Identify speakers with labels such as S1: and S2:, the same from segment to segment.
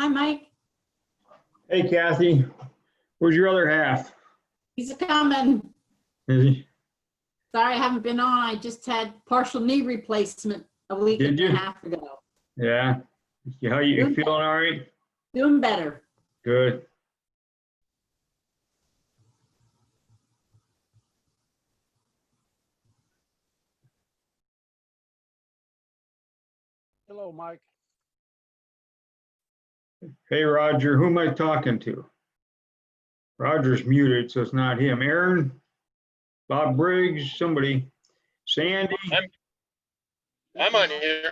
S1: Hi, Mike.
S2: Hey, Kathy, where's your other half?
S1: He's coming.
S2: Is he?
S1: Sorry, I haven't been on. I just had partial knee replacement a week
S2: Did
S1: and
S2: you?
S1: a half ago.
S2: Yeah. How you
S1: Doing
S2: feeling all right?
S1: Doing better.
S2: Good.
S3: Hello, Mike.
S2: Hey, Roger, who am I talking to? Roger's muted, so it's not him. Aaron, Bob Briggs, somebody, Sandy.
S4: I'm on here.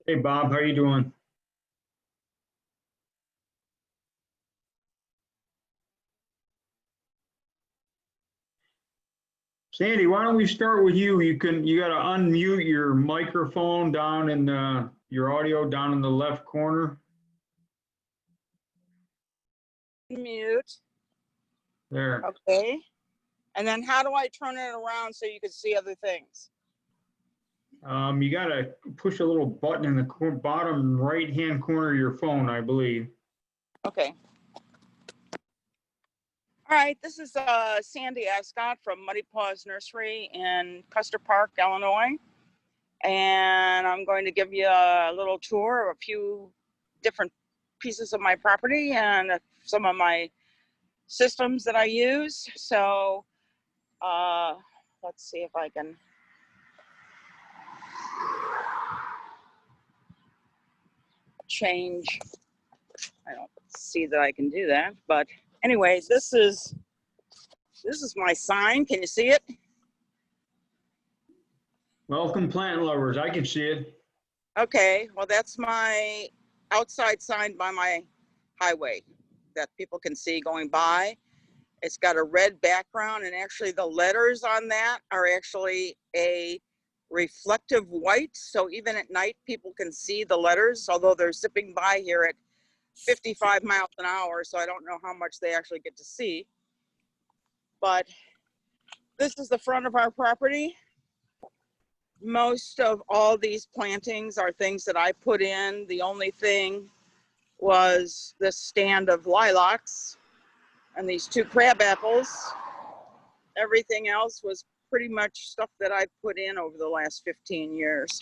S2: Hey, Bob, how you doing? Sandy, why don't we start with you? You got to unmute your microphone down in your audio down in the left corner.
S5: Mute.
S2: There.
S5: Okay. And then how do I turn it around so you can see other things?
S2: You got to push a little button in the bottom right-hand corner of your phone, I believe.
S5: Okay. All right. This is Sandy Ascott from Muddy Paws Nursery in Custer Park, Illinois. And I'm going to give you a little tour of a few different pieces of my property and some of my systems that I use. So let's see if I can. Change. I don't see that I can do that, but anyways, this is my sign. Can you see it?
S2: Welcome, plant lovers. I can see it.
S5: Okay, well, that's my outside sign by my highway that people can see going by. It's got a red background, and actually the letters on that are actually a reflective white, so even at night people can see the letters, although they're zipping by here at 55 miles an hour, so I don't know how much they actually get to see. But this is the front of our property. Most of all these plantings are things that I put in. The only thing was this stand of lilacs and these 2 crab apples. Everything else was pretty much stuff that I put in over the last 15 years.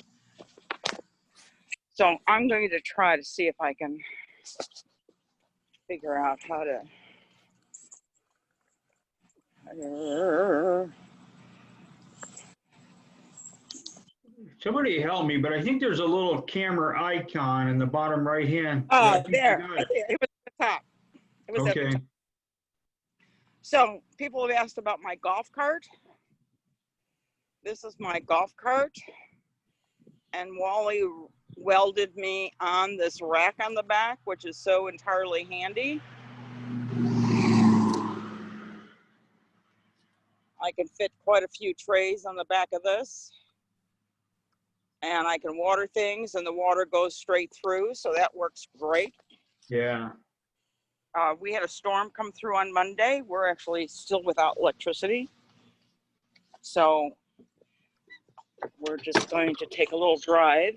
S5: So I'm going to try to see if I can figure out how to
S2: Somebody help me, but I think there's a little camera icon in the bottom right hand. I think
S5: there.
S2: you got it.
S5: It was at the top. It was at the
S2: Okay.
S5: top. So people have asked about my golf cart. This is my golf cart. And Wally welded me on this rack on the back, which is so entirely handy. I can fit quite a few trays on the back of this. And I can water things and the water goes straight through, so that works great.
S2: Yeah.
S5: We had a storm come through on Monday. We're actually still without electricity. So we're just going to take a little drive.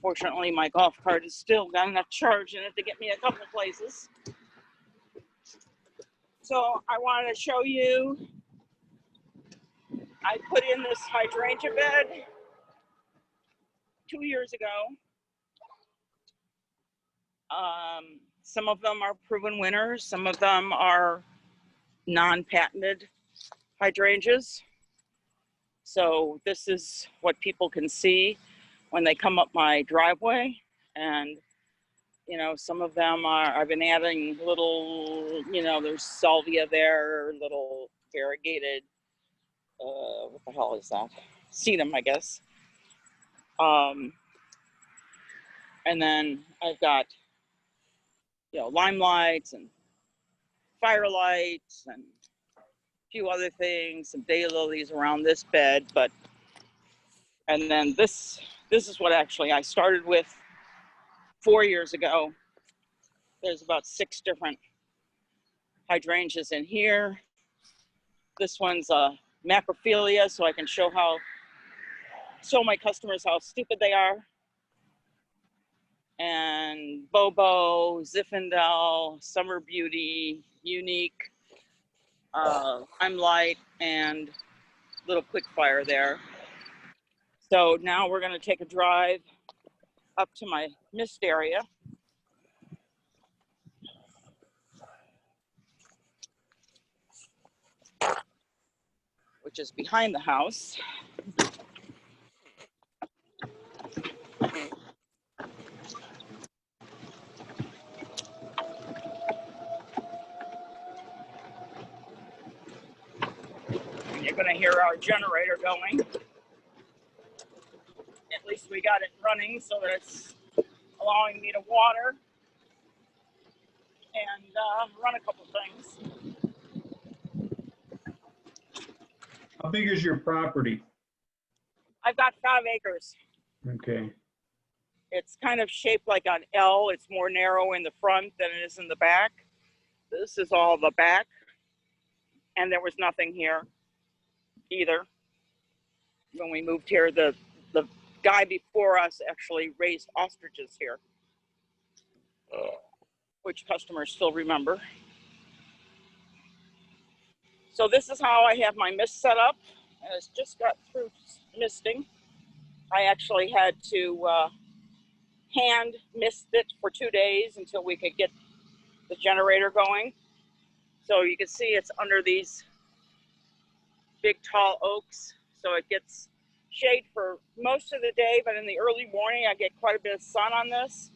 S5: Fortunately, my golf cart has still got enough charge in it to get me a couple places. So I wanted to show you, I put in this hydrangea bed 2 years ago. Some of them are proven winners. Some of them are non-patented hydrangeas. So this is what people can see when they come up my driveway. And, you know, some of them are, I've been adding little, you know, there's salvia there, little variegated, what the hell is that? Sedum, I guess. And then I've got, you know, limelights and firelights and a few other things, some daylilies around this bed. But, and then this is what actually I started with 4 years ago. There's about 6 different hydrangeas in here. This one's a macrophilia, so I can show my customers how stupid they are. and Bobo, Zinfandel, Summer Beauty, Unique, Limelight, and Little Quickfire there. So now we're going to take a drive up to my mist area. Which is behind the house. And you're going to hear our generator going. At least we got it running so that it's allowing me to water and run a couple things.
S2: How big is your property?
S5: I've got 5 acres.
S2: Okay.
S5: It's kind of shaped like an L. It's more narrow in the front than it is in the back. This is all the back. And there was nothing here either. When we moved here, the guy before us actually raised ostriches here, which customers still remember. So this is how I have my mist set up. And it's just got through misting. I actually had to hand mist it for 2 days until we could get the generator going. So you can see it's under these big tall oaks. So it gets shade for most of the day, but in the early morning, I get quite a bit of sun on this.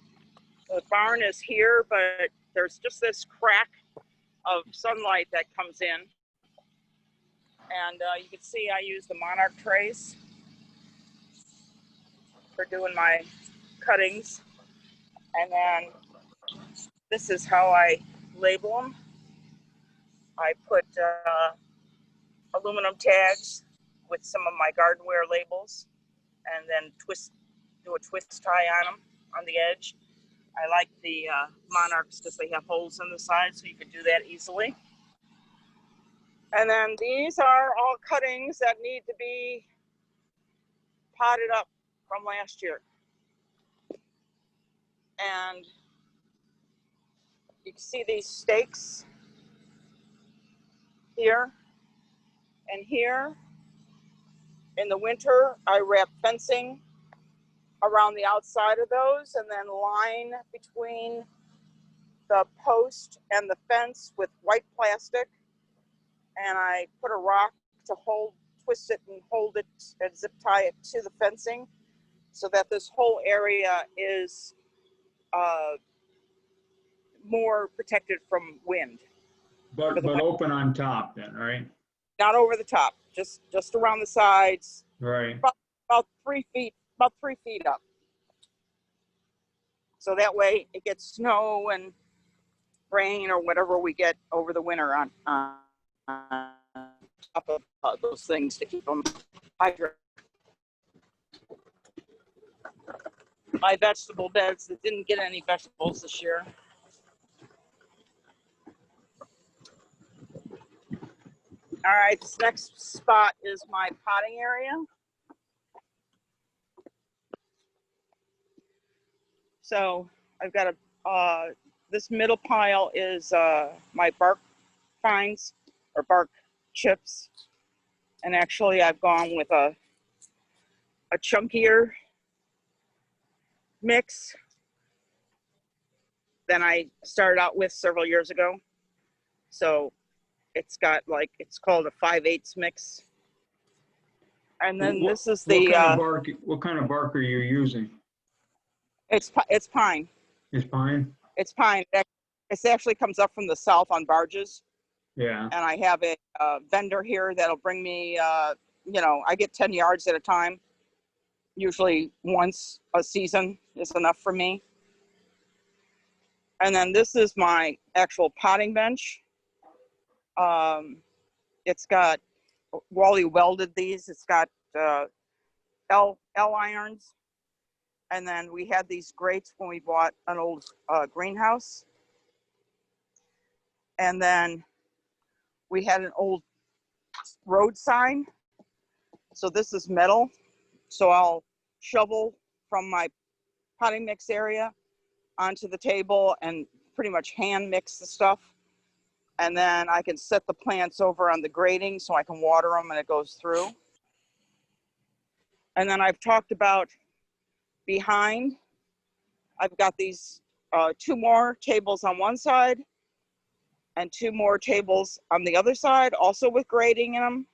S5: The barn is here, but there's just this crack of sunlight that comes in. And you can see I use the Monarch trays for doing my cuttings. And then this is how I label them. I put aluminum tags with some of my gardenware labels and then do a twist tie on them on the edge. I like the Monarchs because they have holes in the side, so you can do that easily. And then these are all cuttings that need to be potted up from last year. And you can see these stakes here and here. In the winter, I wrap fencing around the outside of those and then line between the post and the fence with white plastic. And I put a rock to twist it and hold it and zip tie it to the fencing so that this whole area is more protected from wind.
S2: But open on top then, right?
S5: Not over the top, just around the sides.
S2: Right.
S5: About 3 feet up. So that way it gets snow and rain or whatever we get over the winter on top of those things to keep them hydrated. My vegetable beds that didn't get any vegetables this year. All right, this next spot is my potting area. So I've got this middle pile is my bark fines or bark chips. And actually I've gone with a chunkier mix than I started out with several years ago. So it's got it's called a 5/8 mix. And then this is the
S2: what kind of bark are you using?
S5: It's pine.
S2: It's pine?
S5: It's pine. It actually comes up from the south on barges.
S2: Yeah.
S5: And I have a vendor here that'll bring me, I get 10 yards at a time. Usually once a season is enough for me. And then this is my actual potting bench. It's got, Wally welded these. It's got L irons. And then we had these grates when we bought an old greenhouse. And then we had an old road sign. So this is metal. So I'll shovel from my potting mix area onto the table and pretty much hand mix the stuff. And then I can set the plants over on the grating so I can water them and it goes through. And then I've talked about behind, I've got these 2 more tables on one side and 2 more tables on the other side, also with grating in them.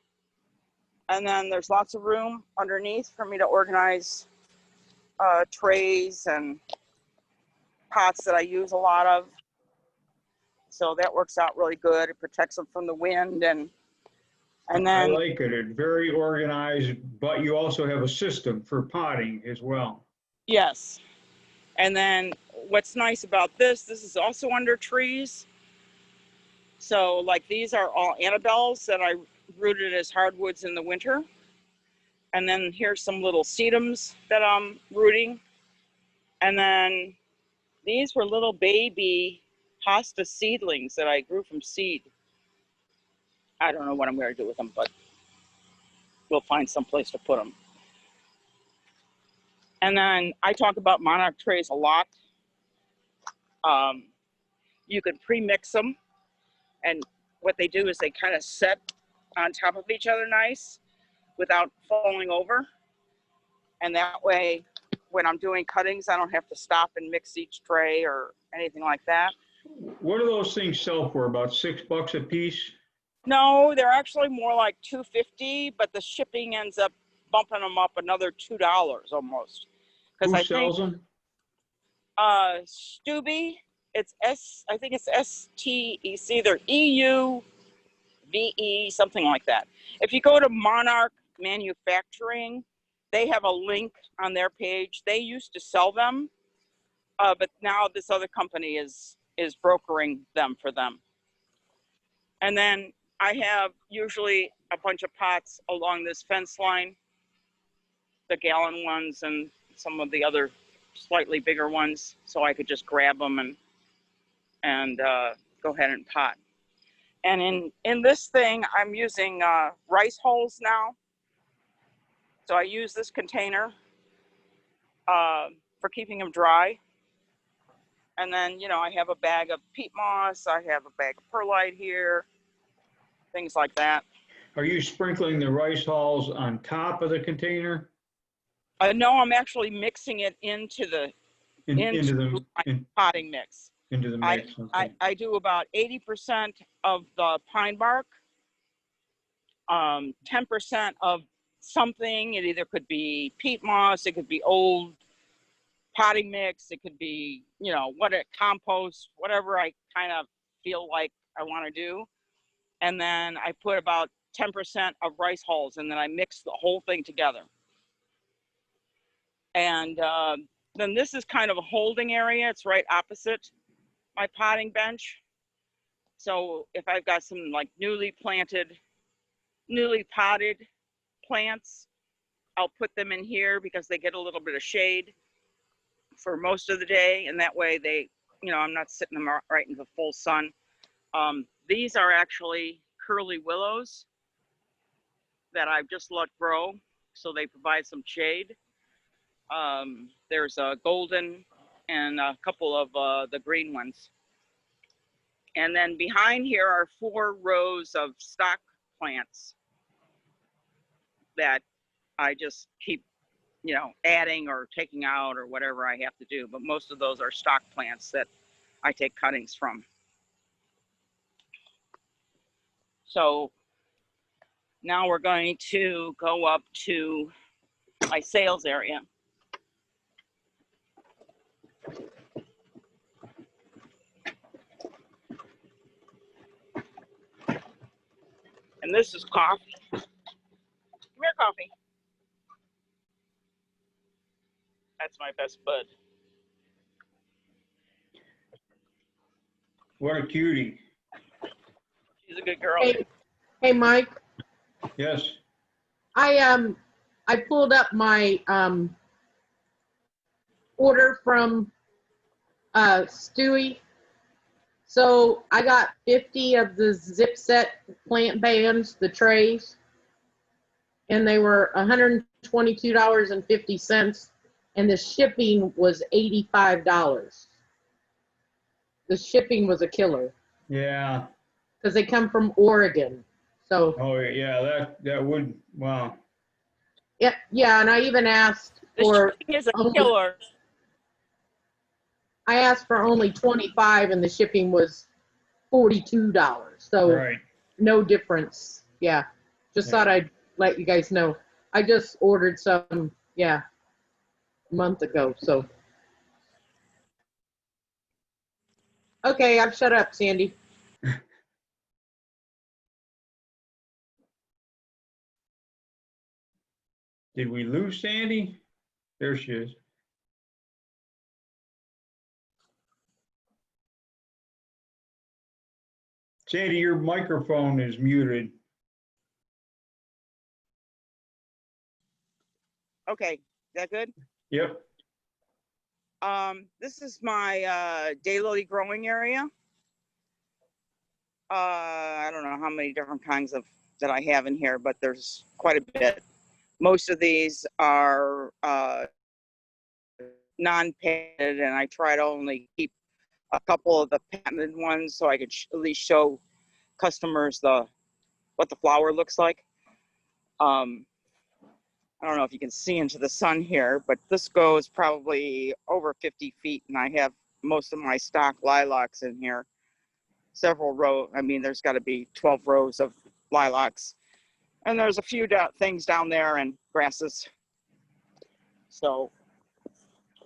S5: And then there's lots of room underneath for me to organize trays and pots that I use a lot of. So that works out really good. It protects them from the wind and
S2: I
S5: then,
S2: like it. It's very organized, but you also have a system for potting as well.
S5: yes. And then what's nice about this is also under trees. So like these are all Annabelles that I rooted as hardwoods in the winter. And then here's some little sedums that I'm rooting. And then these were little baby hosta seedlings that I grew from seed. I don't know what I'm going to do with them, but we'll find some place to put them. And then I talk about monarch trays a lot. You can pre-mix them, and what they do is they kind of set on top of each other nice without falling over. And that way, when I'm doing cuttings, I don't have to stop and mix each tray or anything like that.
S2: What do those things sell for? About $6 a piece?
S5: No, they're actually more like $2.50, but the shipping ends up bumping them up another $2 almost.
S2: Who
S5: I
S2: sells
S5: think,
S2: them?
S5: Stubby, I think it's ST, it's either EUVE, something like that. If you go to Monarch Manufacturing, they have a link on their page. They used to sell them, but now this other company is brokering them for them. And then I have usually a bunch of pots along this fence line, the gallon ones and some of the other slightly bigger ones, so I could just grab them and go ahead and pot. And in this thing, I'm using rice hulls now. So I use this container for keeping them dry. And then, you know, I have a bag of peat moss, I have a bag of perlite here, things like that.
S2: Are you sprinkling the rice hulls on top of the container?
S5: No, I'm actually mixing it into the potting mix.
S2: Into the mix.
S5: I do about 80% of the pine bark, 10% of something. It either could be peat moss, it could be old potting mix, it could be, you know, compost, whatever I kind of feel like I want to do. And then I put about 10% of rice hulls, and then I mix the whole thing together. And then this is kind of a holding area. It's right opposite my potting bench. So if I've got some like newly potted plants, I'll put them in here because they get a little bit of shade for most of the day. And that way they, you know, I'm not sitting them right in the full sun. These are actually curly willows that I've just let grow, so they provide some shade. There's a golden and a couple of the green ones. And then behind here are 4 rows of stock plants that I just keep, you know, adding or taking out or whatever I have to do. But most of those are stock plants that I take cuttings from. So now we're going to go up to my sales area. And this is coffee. Come here, coffee. That's my best bud.
S2: What a cutie.
S5: She's a good girl.
S1: Hey, Mike,
S2: Yes.
S1: I pulled up my order from Stewie. So I got 50 of the zip set plant bands, the trays, and they were $122.50, and the shipping was $85. the shipping was a killer
S2: Yeah.
S1: because they come from Oregon. So
S2: Oh, yeah, that would, wow.
S1: yeah, and I even asked
S5: The
S1: for
S5: shipping is a
S1: only,
S5: killer.
S1: I asked for only 25 and the shipping was $42. So
S2: Right.
S1: no difference. Yeah. Just
S2: Yeah.
S1: thought I'd let you guys know. I just ordered some, a month ago. So okay, I've shut up, Sandy.
S2: Did we lose Sandy? There she is. Sandy, your microphone is muted.
S5: Okay, is that good?
S2: Yep.
S5: This is my daylily growing area. I don't know how many different kinds of that I have in here, but there's quite a bit. Most of these are non-patented, and I try to only keep a couple of the patented ones so I could at least show customers what the flower looks like. I don't know if you can see into the sun here, but this goes probably over 50 feet, and I have most of my stock lilacs in here. Several rows. I mean, there's got to be 12 rows of lilacs, and there's a few things down there and grasses. So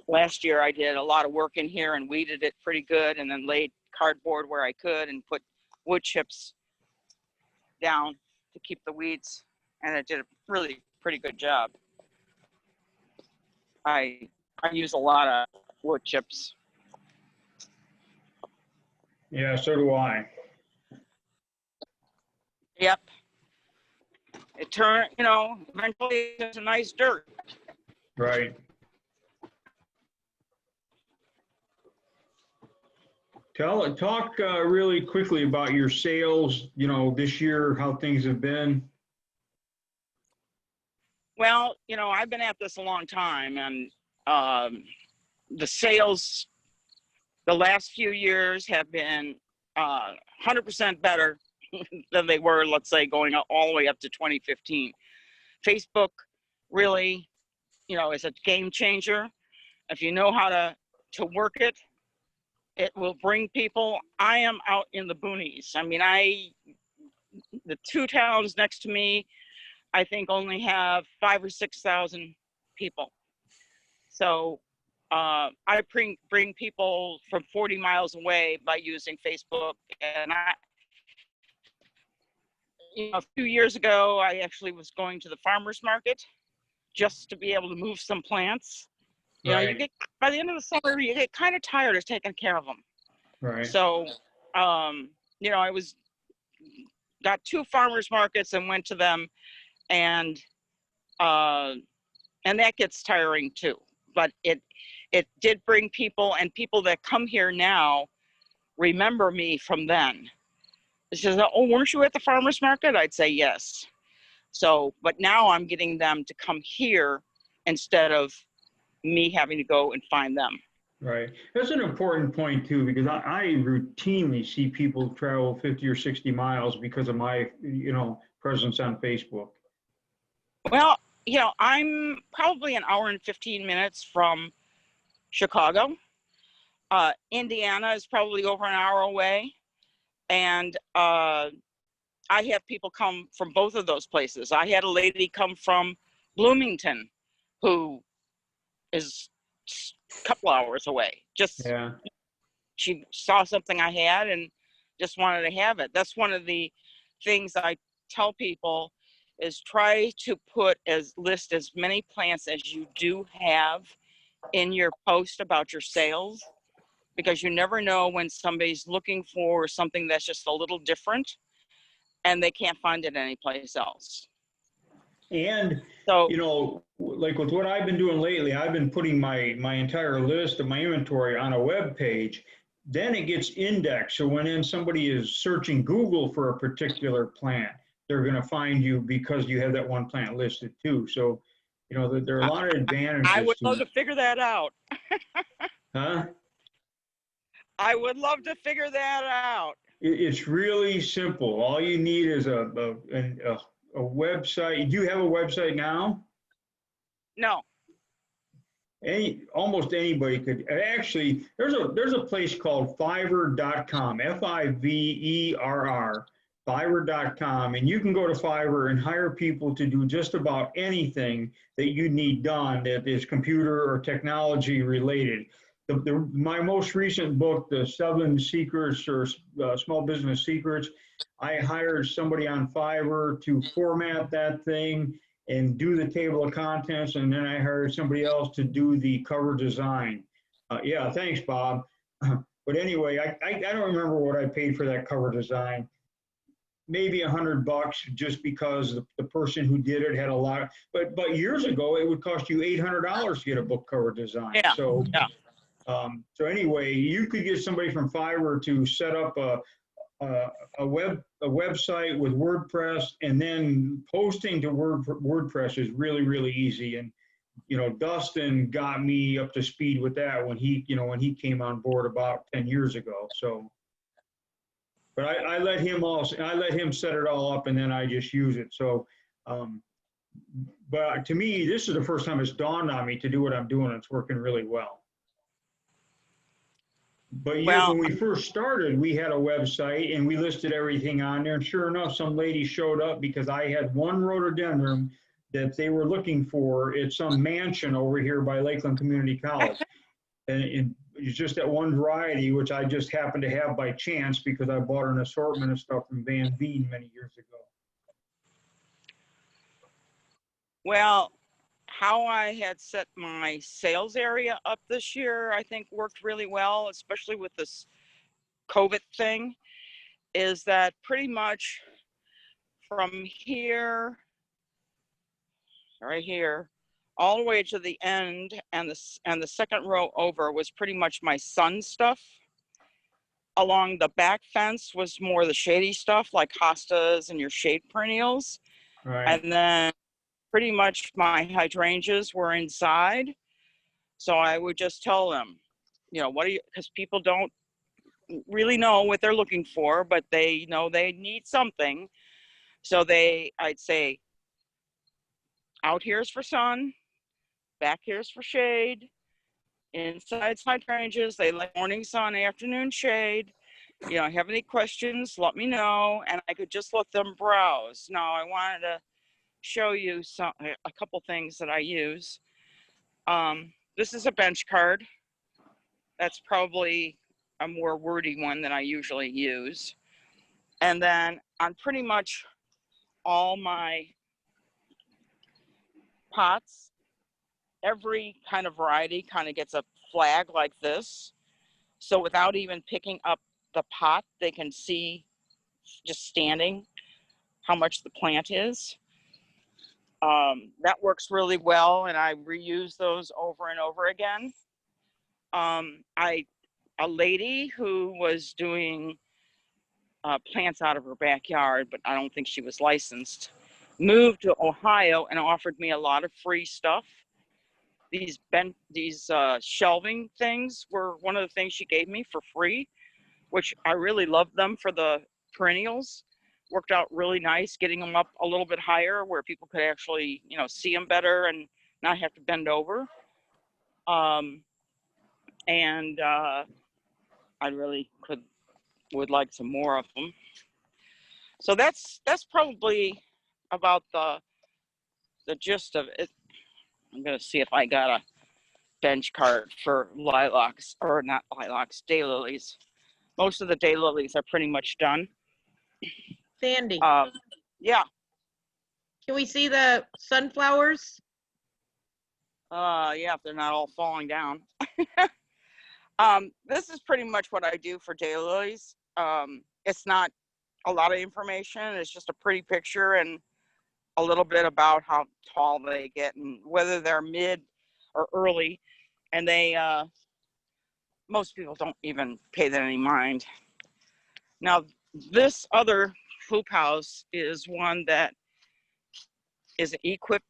S5: last year I did a lot of work in here and weeded it pretty good, and then laid cardboard where I could and put wood chips down to keep the weeds, and it did a really pretty good job. I use a lot of wood chips.
S2: Yeah, so do I.
S5: Yep. It turned, eventually it's a nice dirt.
S2: Right. Talk really quickly about your sales, this year, how things have been.
S5: Well, I've been at this a long time, and the sales the last few years have been 100% better than they were, let's say, going all the way up to 2015. Facebook really, is a game changer. If you know how to work it, it will bring people. I am out in the boonies. I mean, the two towns next to me, I think only have 5,000 or 6,000 people. So I bring people from 40 miles away by using Facebook. And a few years ago, I actually was going to the farmer's market just to be able to move some plants.
S2: Right.
S5: You get, by the end of the summer, you get kind of tired of taking care of them.
S2: Right.
S5: So, I got 2 farmers markets and went to them, and that gets tiring too. But it did bring people, and people that come here now remember me from then. It says, "Oh, weren't you at the farmers market?" I'd say yes. So, but now I'm getting them to come here instead of me having to go and find them.
S2: Right. That's an important point too, because I routinely see people travel 50 or 60 miles because of my, presence on Facebook.
S5: Well, I'm probably an hour and 15 minutes from Chicago. Indiana is probably over an hour away. And I have people come from both of those places. I had a lady come from Bloomington who is a couple hours away.
S2: Yeah.
S5: She saw something I had and just wanted to have it. That's one of the things I tell people is try to list as many plants as you do have in your post about your sales, because you never know when somebody's looking for something that's just a little different and they can't find it anyplace else.
S2: And,
S5: So,
S2: like with what I've been doing lately, I've been putting my entire list of my inventory on a web page. Then it gets indexed. So when somebody is searching Google for a particular plant, they're going to find you because you have that one plant listed too. So, there are a lot of advantages.
S5: I would love to figure that out.
S2: Huh?
S5: I would love to figure that out.
S2: It's really simple. All you need is a website. Do you have a website now?
S5: No.
S2: Almost anybody could. Actually, there's a place called Fiverr.com, Fiverr, Fiverr.com, and you can go to Fiverr and hire people to do just about anything that you need done that is computer or technology related. My most recent book, The 7 Secrets or Small Business Secrets, I hired somebody on Fiverr to format that thing and do the table of contents, and then I hired somebody else to do the cover design. Yeah, thanks, Bob. But anyway, I don't remember what I paid for that cover design. Maybe $100 just because the person who did it had a lot. But years ago, it would cost you $800 to get a book cover design.
S5: Yeah.
S2: So,
S5: Yeah.
S2: So anyway, you could get somebody from Fiverr to set up a website with WordPress, and then posting to WordPress is really, really easy. And Dustin got me up to speed with that when he came on board about 10 years ago. So, but I let him set it all up, and then I just use it. So, but to me, this is the first time it's dawned on me to do what I'm doing. It's working really well. But
S5: Well,
S2: when we first started, we had a website and we listed everything on there. And sure enough, some lady showed up because I had one rhododendron that they were looking for at some mansion over here by Lakeland Community College. And it's just that one variety, which I just happened to have by chance because I bought an assortment of stuff from Van Veen many years ago.
S5: well, how I had set my sales area up this year, I think worked really well, especially with this COVID thing, is that pretty much from here, right here, all the way to the end, and the second row over was pretty much my sun stuff. Along the back fence was more the shady stuff like hostas and your shade perennials.
S2: Right.
S5: And then pretty much my hydrangeas were inside. So I would just tell them, what do you, because people don't really know what they're looking for, but they know they need something. So I'd say, out here's for sun, back here's for shade, inside's hydrangeas, they like morning sun, afternoon shade. Have any questions, let me know, and I could just let them browse. Now I wanted to show you a couple things that I use. This is a bench card. That's probably a more wordy one than I usually use. And then on pretty much all my pots, every kind of variety kind of gets a flag like this. So without even picking up the pot, they can see just standing how much the plant is. That works really well, and I reuse those over and over again. A lady who was doing plants out of her backyard, but I don't think she was licensed, moved to Ohio and offered me a lot of free stuff. These shelving things were one of the things she gave me for free, which I really loved them for the perennials. Worked out really nice, getting them up a little bit higher where people could actually, see them better and not have to bend over. I really would like some more of them. So that's probably about the gist of it. I'm gonna see if I got a bench card for lilacs, or not lilacs, daylilies. Most of the daylilies are pretty much done.
S1: Sandy,
S5: yeah.
S1: can we see the sunflowers?
S5: Yeah, if they're not all falling down. This is pretty much what I do for daylilies. It's not a lot of information. It's just a pretty picture and a little bit about how tall they get and whether they're mid or early. And most people don't even pay that any mind. Now, this other hoop house is one that is an equip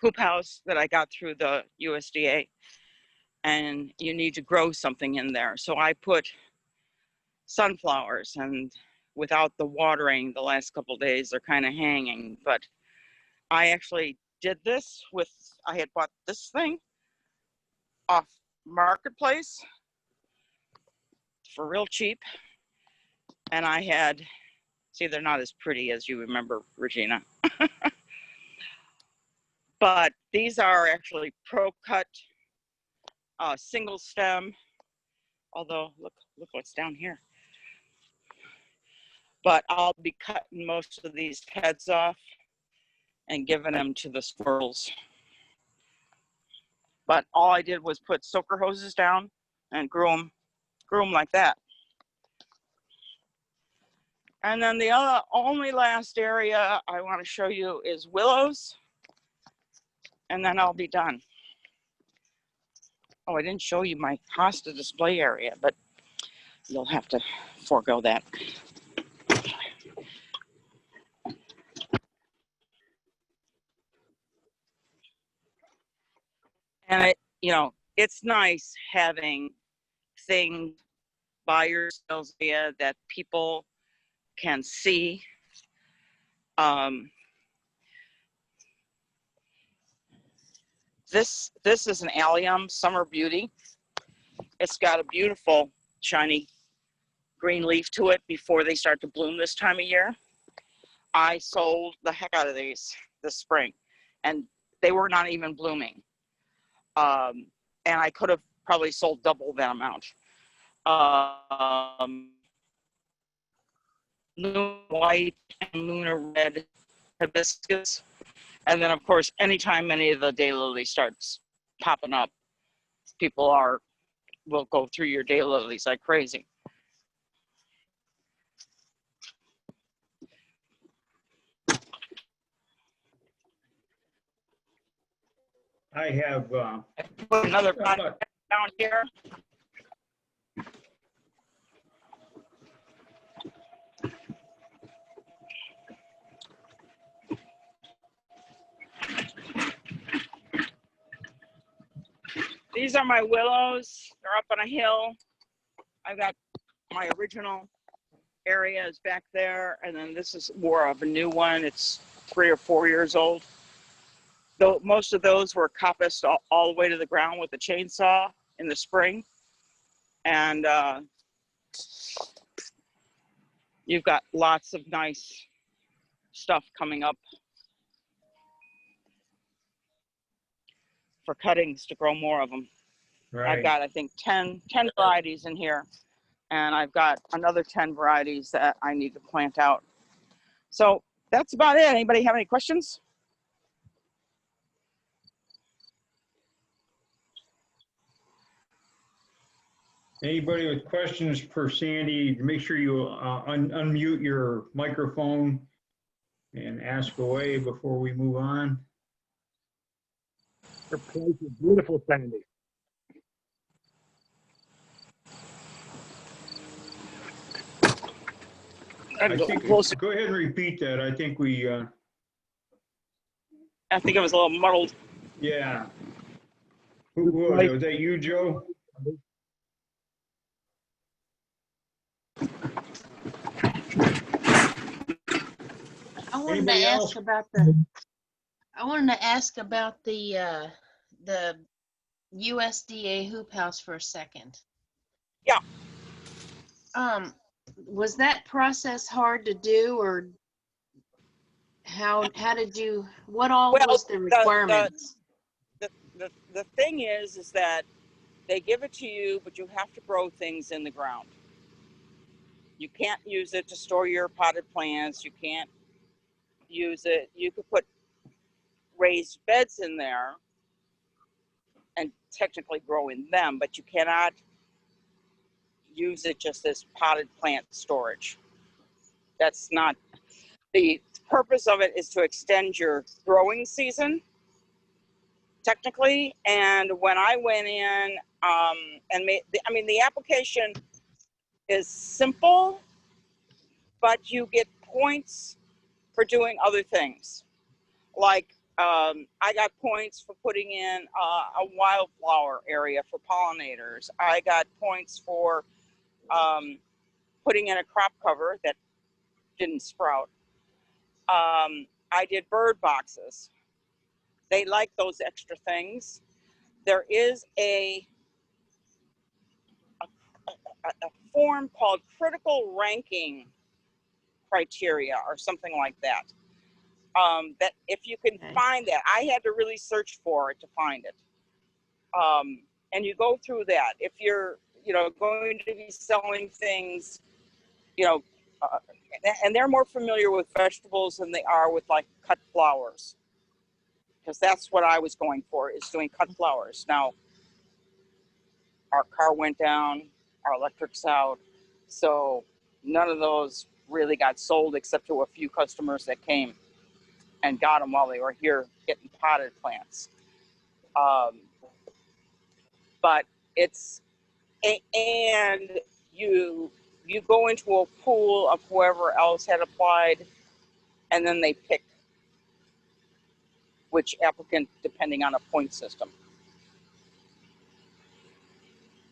S5: hoop house that I got through the USDA. and you need to grow something in there. So I put sunflowers, and without the watering the last couple of days, they're kind of hanging. But I actually did this with, I had bought this thing off Marketplace for real cheap. And I had, see, they're not as pretty as you remember, Regina. But these are actually pro-cut single stem, although look what's down here. But I'll be cutting most of these heads off and giving them to the squirrels. But all I did was put soaker hoses down and grew them like that. And then the only last area I want to show you is willows, and then I'll be done. Oh, I didn't show you my hosta display area, but you'll have to forego that. And it's nice having things by yourselves via that people can see. This is an allium, Summer Beauty. It's got a beautiful shiny green leaf to it before they start to bloom this time of year. I sold the heck out of these this spring, and they were not even blooming. And I could have probably sold double that amount. Luna white and Luna red hibiscus. And then, of course, anytime any of the daylilies starts popping up, people will go through your daylilies like crazy.
S2: I have,
S5: Put another project down here. These are my willows. They're up on a hill. I've got my original areas back there, and then this is more of a new one. It's 3 or 4 years old. Though most of those were coppiced all the way to the ground with a chainsaw in the spring. And you've got lots of nice stuff coming up for cuttings to grow more of them.
S2: right.
S5: I've got, I think, 10 varieties in here, and I've got another 10 varieties that I need to plant out. So that's about it. Anybody have any questions?
S2: Anybody with questions for Sandy, make sure you unmute your microphone and ask away before we move on.
S3: Your place is beautiful, Sandy.
S2: I think, go ahead and repeat that. I think we,
S5: I think it was a little muddled.
S2: yeah. Who was it? Was that you, Joe?
S6: I wanted
S2: Anybody
S6: to
S2: else?
S6: ask about the USDA hoop house for a second.
S5: Yeah.
S6: Was that process hard to do, or how did you, what all
S5: Well,
S6: was the requirements?
S5: The thing is that they give it to you, but you have to grow things in the ground. You can't use it to store your potted plants. You can't use it. You could put raised beds in there and technically grow in them, but you cannot use it just as potted plant storage. That's not, the purpose of it is to extend your growing season, technically. And when I went in and made, the application is simple, but you get points for doing other things. Like I got points for putting in a wildflower area for pollinators. I got points for putting in a crop cover that didn't sprout. I did bird boxes. They like those extra things. There is a form called critical ranking criteria or something like that. That if you can
S6: Okay.
S5: find that, I had to really search for it to find it. And you go through that. If you're, going to be selling things, and they're more familiar with vegetables than they are with like cut flowers, because that's what I was going for, is doing cut flowers. Now, our car went down, our electric's out, so none of those really got sold except to a few customers that came and got them while they were here getting potted plants. But it's, and you go into a pool of whoever else had applied, and then they pick which applicant depending on a point system.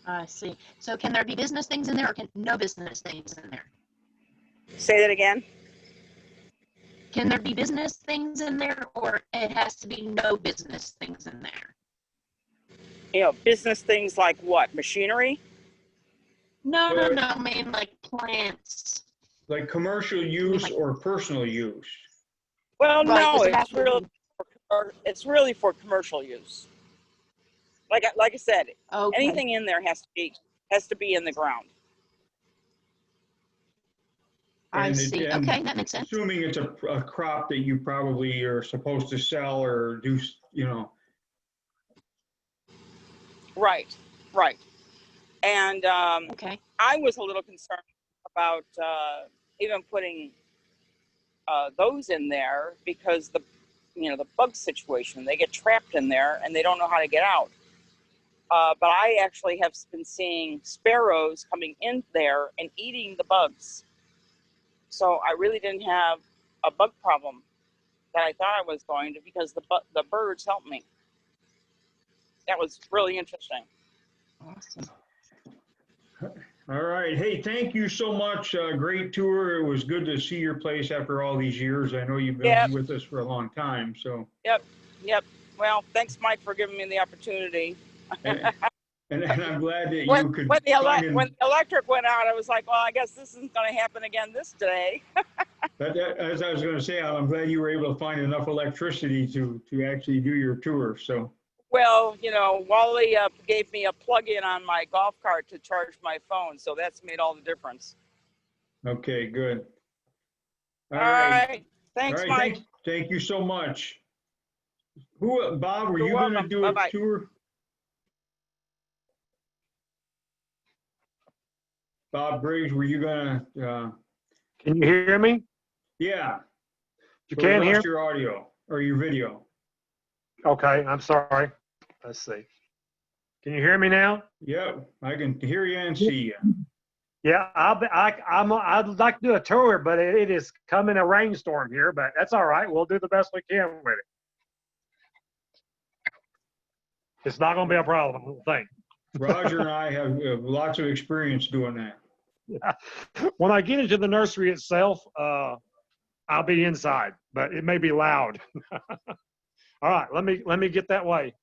S6: I see. So can there be business things in there or can no business things in there?
S5: Say that again.
S6: Can there be business things in there or it has to be no business things in there?
S5: Business things like what? Machinery?
S6: No, I mean like plants.
S2: Like commercial use or personal use?
S5: Well,
S6: Right,
S5: no,
S6: does it have
S5: it's
S6: to
S5: really, it's really for commercial use. Like I said,
S6: Okay.
S5: anything in there has to be in the ground.
S6: I see.
S2: And
S6: Okay, that makes sense.
S2: assuming it's a crop that you probably are supposed to sell or do,
S5: Right. And
S6: Okay.
S5: I was a little concerned about even putting those in there because the bug situation, they get trapped in there and they don't know how to get out. But I actually have been seeing sparrows coming in there and eating the bugs. So I really didn't have a bug problem that I thought I was going to, because the birds helped me. That was really interesting.
S6: Awesome.
S2: All right. Hey, thank you so much. Great tour. It was good to see your place after all these years. I know you've been with us for a long time, so.
S5: Yep. Well, thanks, Mike, for giving me the opportunity.
S2: And I'm glad that
S5: When
S2: you could
S5: the
S2: find
S5: electric went out, I was like, well, I guess this isn't going to happen again this day.
S2: as I was going to say, I'm glad you were able to find enough electricity to actually do your tour, so.
S5: Well, Wally gave me a plug-in on my golf cart to charge my phone, so that's made all the difference.
S2: Okay, good.
S5: All right. Thanks,
S2: All right,
S5: Mike.
S2: thank you so much. Bob, were
S5: You're
S2: you going to
S5: welcome.
S2: do a
S5: Bye-bye.
S2: tour? Bob Briggs, were you going to?
S3: Can you hear me?
S2: Yeah.
S3: You
S2: So we
S3: can hear?
S2: lost your audio or your video.
S3: Okay, I'm sorry. Let's see. Can you hear me now?
S2: Yep, I can hear you and see you.
S3: Yeah, I'd like to do a tour, but it is coming a rainstorm here, but that's all right. We'll do the best we can with it. It's not going to be a problem, I don't think.
S2: Roger and I have lots of experience doing that.
S3: Yeah. When I get into the nursery itself, I'll be inside, but it may be loud. All right, let me get that way.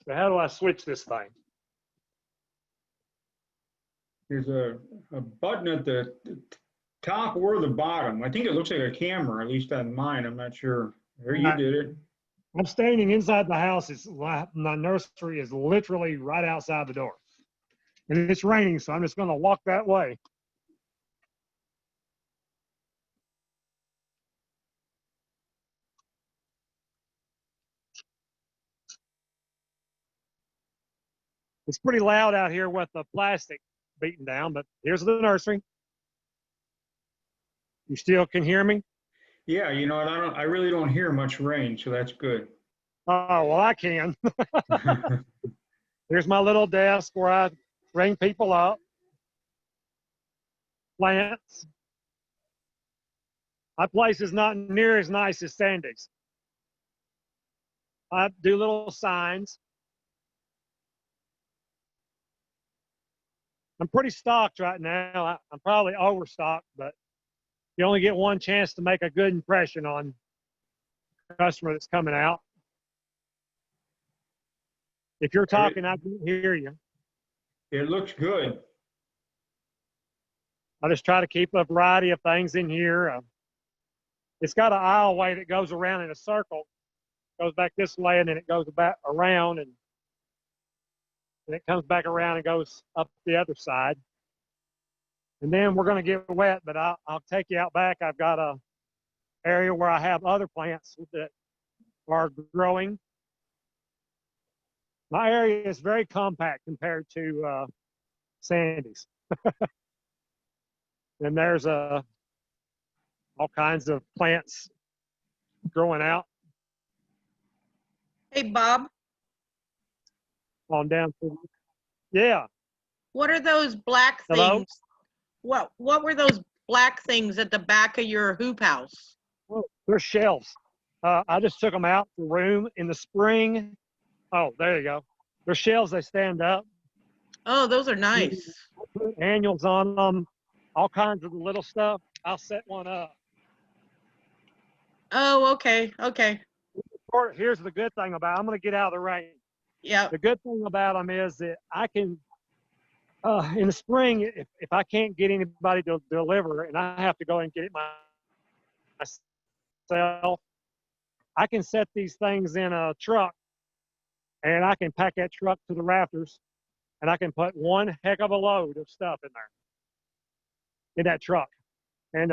S3: So how do I switch this thing?
S2: There's a button at the top or the bottom. I think it looks like a camera, at least on mine. I'm not sure. There, you did it.
S3: I'm standing inside the house. My nursery is literally right outside the door. And it's raining, so I'm just going to walk that way. It's pretty loud out here with the plastic beating down, but here's the nursery. You still can hear me?
S2: Yeah, you know what? I really don't hear much rain, so that's good.
S3: Oh, well, I can. Here's my little desk where I ring people up. Plants. My place is not near as nice as Sandy's. I do little signs. I'm pretty stocked right now. I'm probably overstocked, but you only get one chance to make a good impression on the customer that's coming out. If you're talking, I can't hear you.
S2: It looks good.
S3: I just try to keep a variety of things in here. It's got an aisleway that goes around in a circle, goes back this way, and then it goes back around, and it comes back around and goes up the other side. And then we're going to get wet, but I'll take you out back. I've got a area where I have other plants that are growing. My area is very compact compared to Sandy's. And there's all kinds of plants growing out
S1: Hey, Bob,
S3: on down to, yeah.
S1: what are those black
S3: Hello?
S1: things? What were those black things at the back of your hoop house?
S3: Well, they're shelves. I just took them out the room in the spring. Oh, there you go. They're shelves. They stand up.
S1: Oh, those are nice.
S3: Put annuals on them, all kinds of little stuff. I'll set one up.
S1: Oh, okay, okay.
S3: Here's the good thing about it. I'm going to get out of the rain.
S1: Yeah.
S3: The good thing about them is that I can, in the spring, if I can't get anybody to deliver and I have to go and get it myself, I can set these things in a truck and I can pack that truck to the rafters and I can put one heck of a load of stuff in there, in that truck. And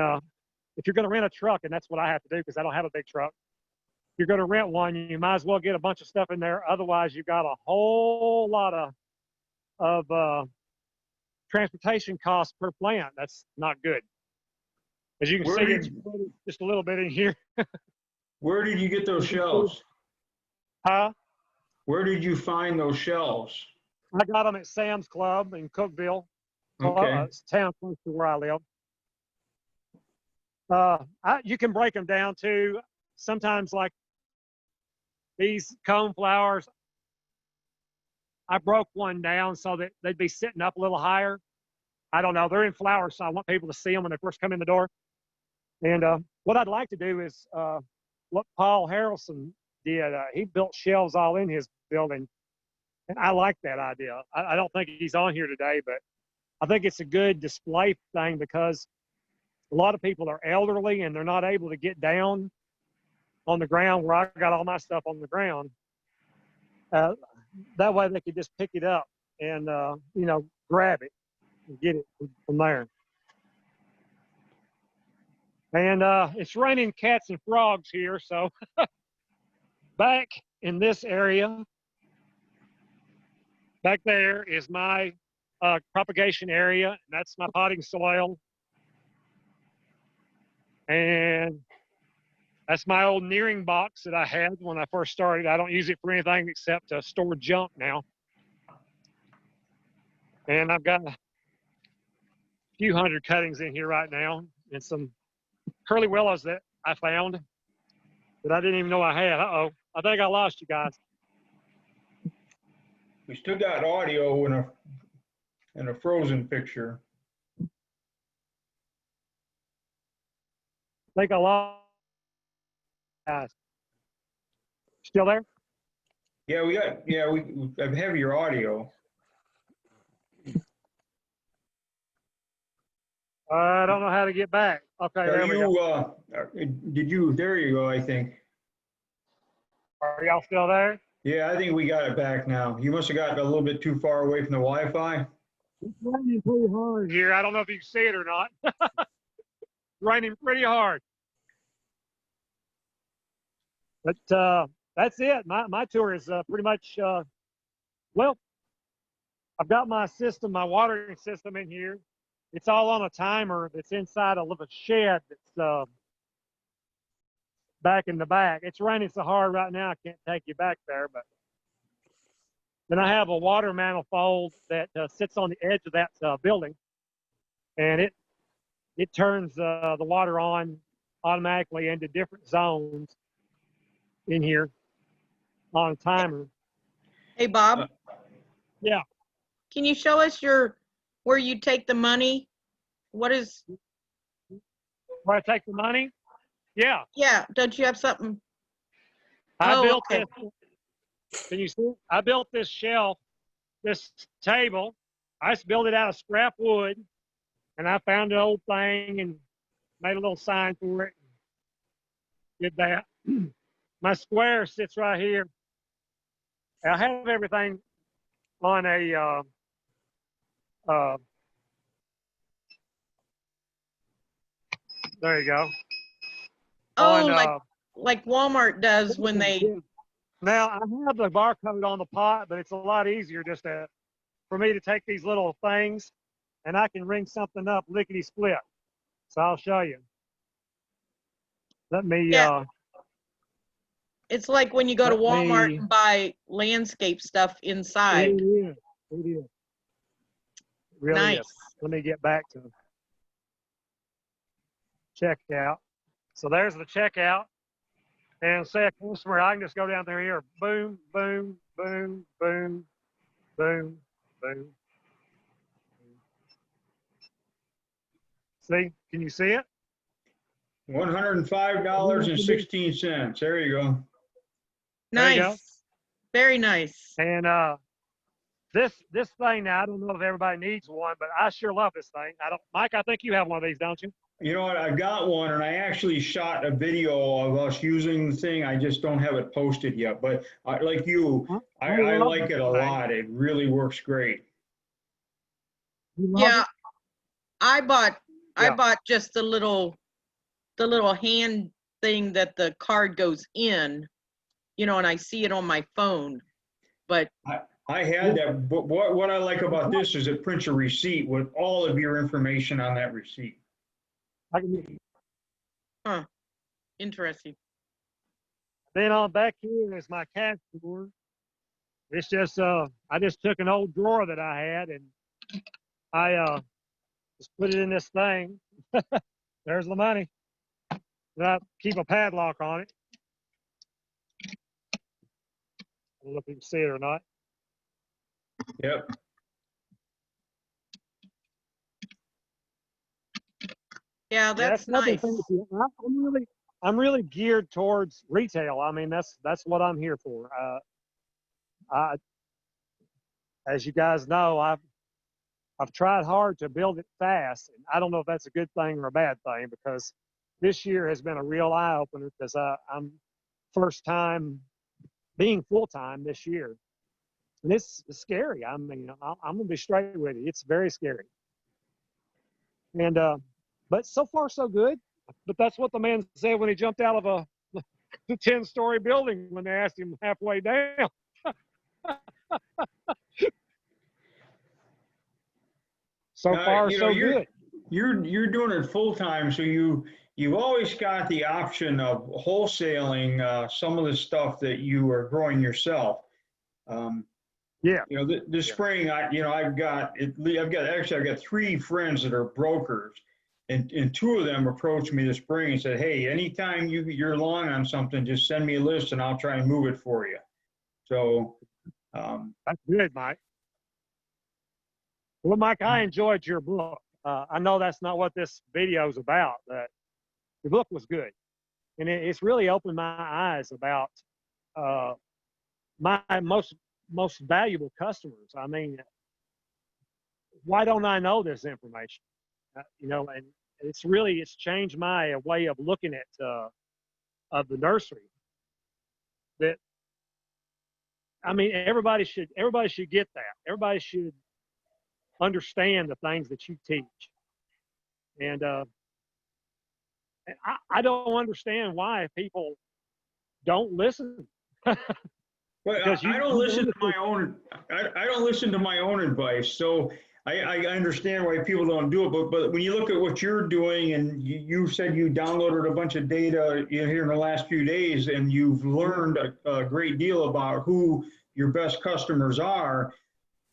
S3: if you're going to rent a truck, and that's what I have to do because I don't have a big truck, if you're going to rent one, you might as well get a bunch of stuff in there. Otherwise, you've got a whole lot of transportation costs per plant. That's not good. As you can see, it's just a little bit in here.
S2: Where did you get those shelves?
S3: Huh?
S2: Where did you find those shelves?
S3: I got them at Sam's Club in Cookeville.
S2: Okay.
S3: It's a town close to where I live. You can break them down too. Sometimes, like these cone flowers, I broke one down so that they'd be sitting up a little higher. I don't know. They're in flowers, so I want people to see them when they first come in the door. And what I'd like to do is what Paul Harrelson did. He built shelves all in his building. And I like that idea. I don't think he's on here today, but I think it's a good display thing because a lot of people are elderly and they're not able to get down on the ground where I got all my stuff on the ground. That way they could just pick it up and, grab it and get it from there. And it's raining cats and frogs here. So back in this area, back there is my propagation area. And that's my potting soil. And that's my old nearing box that I had when I first started. I don't use it for anything except to store junk now. And I've got a few hundred cuttings in here right now and some curly willows that I found that I didn't even know I had. Uh-oh, I think I lost you guys.
S2: We still got audio in a frozen picture.
S3: I think I lost guys. Still there?
S2: Yeah, we have your audio.
S3: I don't know how to get back. Okay, there we go.
S2: There you go, I think.
S3: Are y'all still there?
S2: Yeah, I think we got it back now. You must have gotten a little bit too far away from the Wi-Fi.
S3: It's raining pretty hard here. I don't know if you can see it or not. It's raining pretty hard. But that's it. My tour is pretty much, well, I've got my system, my watering system in here. It's all on a timer that's inside a little shed that's back in the back. It's raining so hard right now, I can't take you back there, but Then I have a water manifold that sits on the edge of that building, and it turns the water on automatically into different zones in here on a timer.
S1: Hey, Bob,
S3: Yeah,
S1: can you show us where you take the money? What is,
S3: where I take the money. Yeah,
S1: yeah, don't you have something?
S3: I
S1: Oh,
S3: built
S1: okay.
S3: this. Can you see? I built this shelf, this table. I just built it out of scrap wood, and I found an old thing and made a little sign for it. Did that. My square sits right here. I have everything on a there you go.
S1: Oh,
S3: On,
S1: like Walmart does when they,
S3: yeah. Now I have the barcode on the pot, but it's a lot easier just for me to take these little things, and I can ring something up lickety split. So I'll show you. Let me.
S1: Yeah. It's like when you go to
S3: Let
S1: Walmart
S3: me-
S1: and buy landscape stuff inside.
S3: It is. It is. It really
S1: Nice.
S3: is. Let me get back to checkout. So there's the checkout. And say a customer, I can just go down there here. Boom, boom, boom, boom, boom, boom. See? Can you see it?
S2: $105.16. There you go.
S3: There you go.
S1: Nice. Very nice.
S3: And this thing now, I don't know if everybody needs one, but I sure love this thing. Mike, I think you have one of these, don't you?
S2: You know what? I've got one, and I actually shot a video of us using the thing. I just don't have it posted yet. But like you, I
S3: love
S2: like it
S3: this
S2: a
S3: thing.
S2: lot. It really works great.
S3: You love
S1: Yeah,
S3: it?
S1: I bought
S3: Yeah.
S1: just the little hand thing that the card goes in, and I see it on my phone. But
S2: I had that, but what I like about this is it prints a receipt with all of your information on that receipt.
S3: I can,
S1: interesting.
S3: then on back here is my cash drawer. It's just I just took an old drawer that I had and I just put it in this thing. There's the money. And I keep a padlock on it. I don't know if you can see it or not.
S2: Yep.
S1: Yeah, that's
S3: another
S1: nice.
S3: thing. I'm really geared towards retail. I mean, that's what I'm here for. As you guys know, I've tried hard to build it fast, and I don't know if that's a good thing or a bad thing because this year has been a real eye opener because I'm first time being full time this year, and it's scary. I mean, I'm gonna be straight with you. It's very scary, and but so far so good. But that's what the man said when he jumped out of the 10-story building when they asked him halfway down. So far, so good.
S2: You're doing it full time, so you've always got the option of wholesaling some of the stuff that you are growing yourself.
S3: Yeah.
S2: You know, this spring, I've got 3 friends that are brokers, and 2 of them approached me this spring and said, "Hey, anytime you're long on something, just send me a list and I'll try and move it for you." So
S3: that's good, Mike. Well, Mike, I enjoyed your book. I know that's not what this video is about, but the book was good, and it's really opened my eyes about my most valuable customers. I mean, why don't I know this information? And it's changed my way of looking at of the nursery. That I mean, everybody should get that. Everybody should understand the things that you teach. And I don't understand why people don't listen.
S2: But I don't listen to my own. I don't listen to my own advice. So I understand why people don't do it. But when you look at what you're doing, and you said you downloaded a bunch of data here in the last few days, and you've learned a great deal about who your best customers are.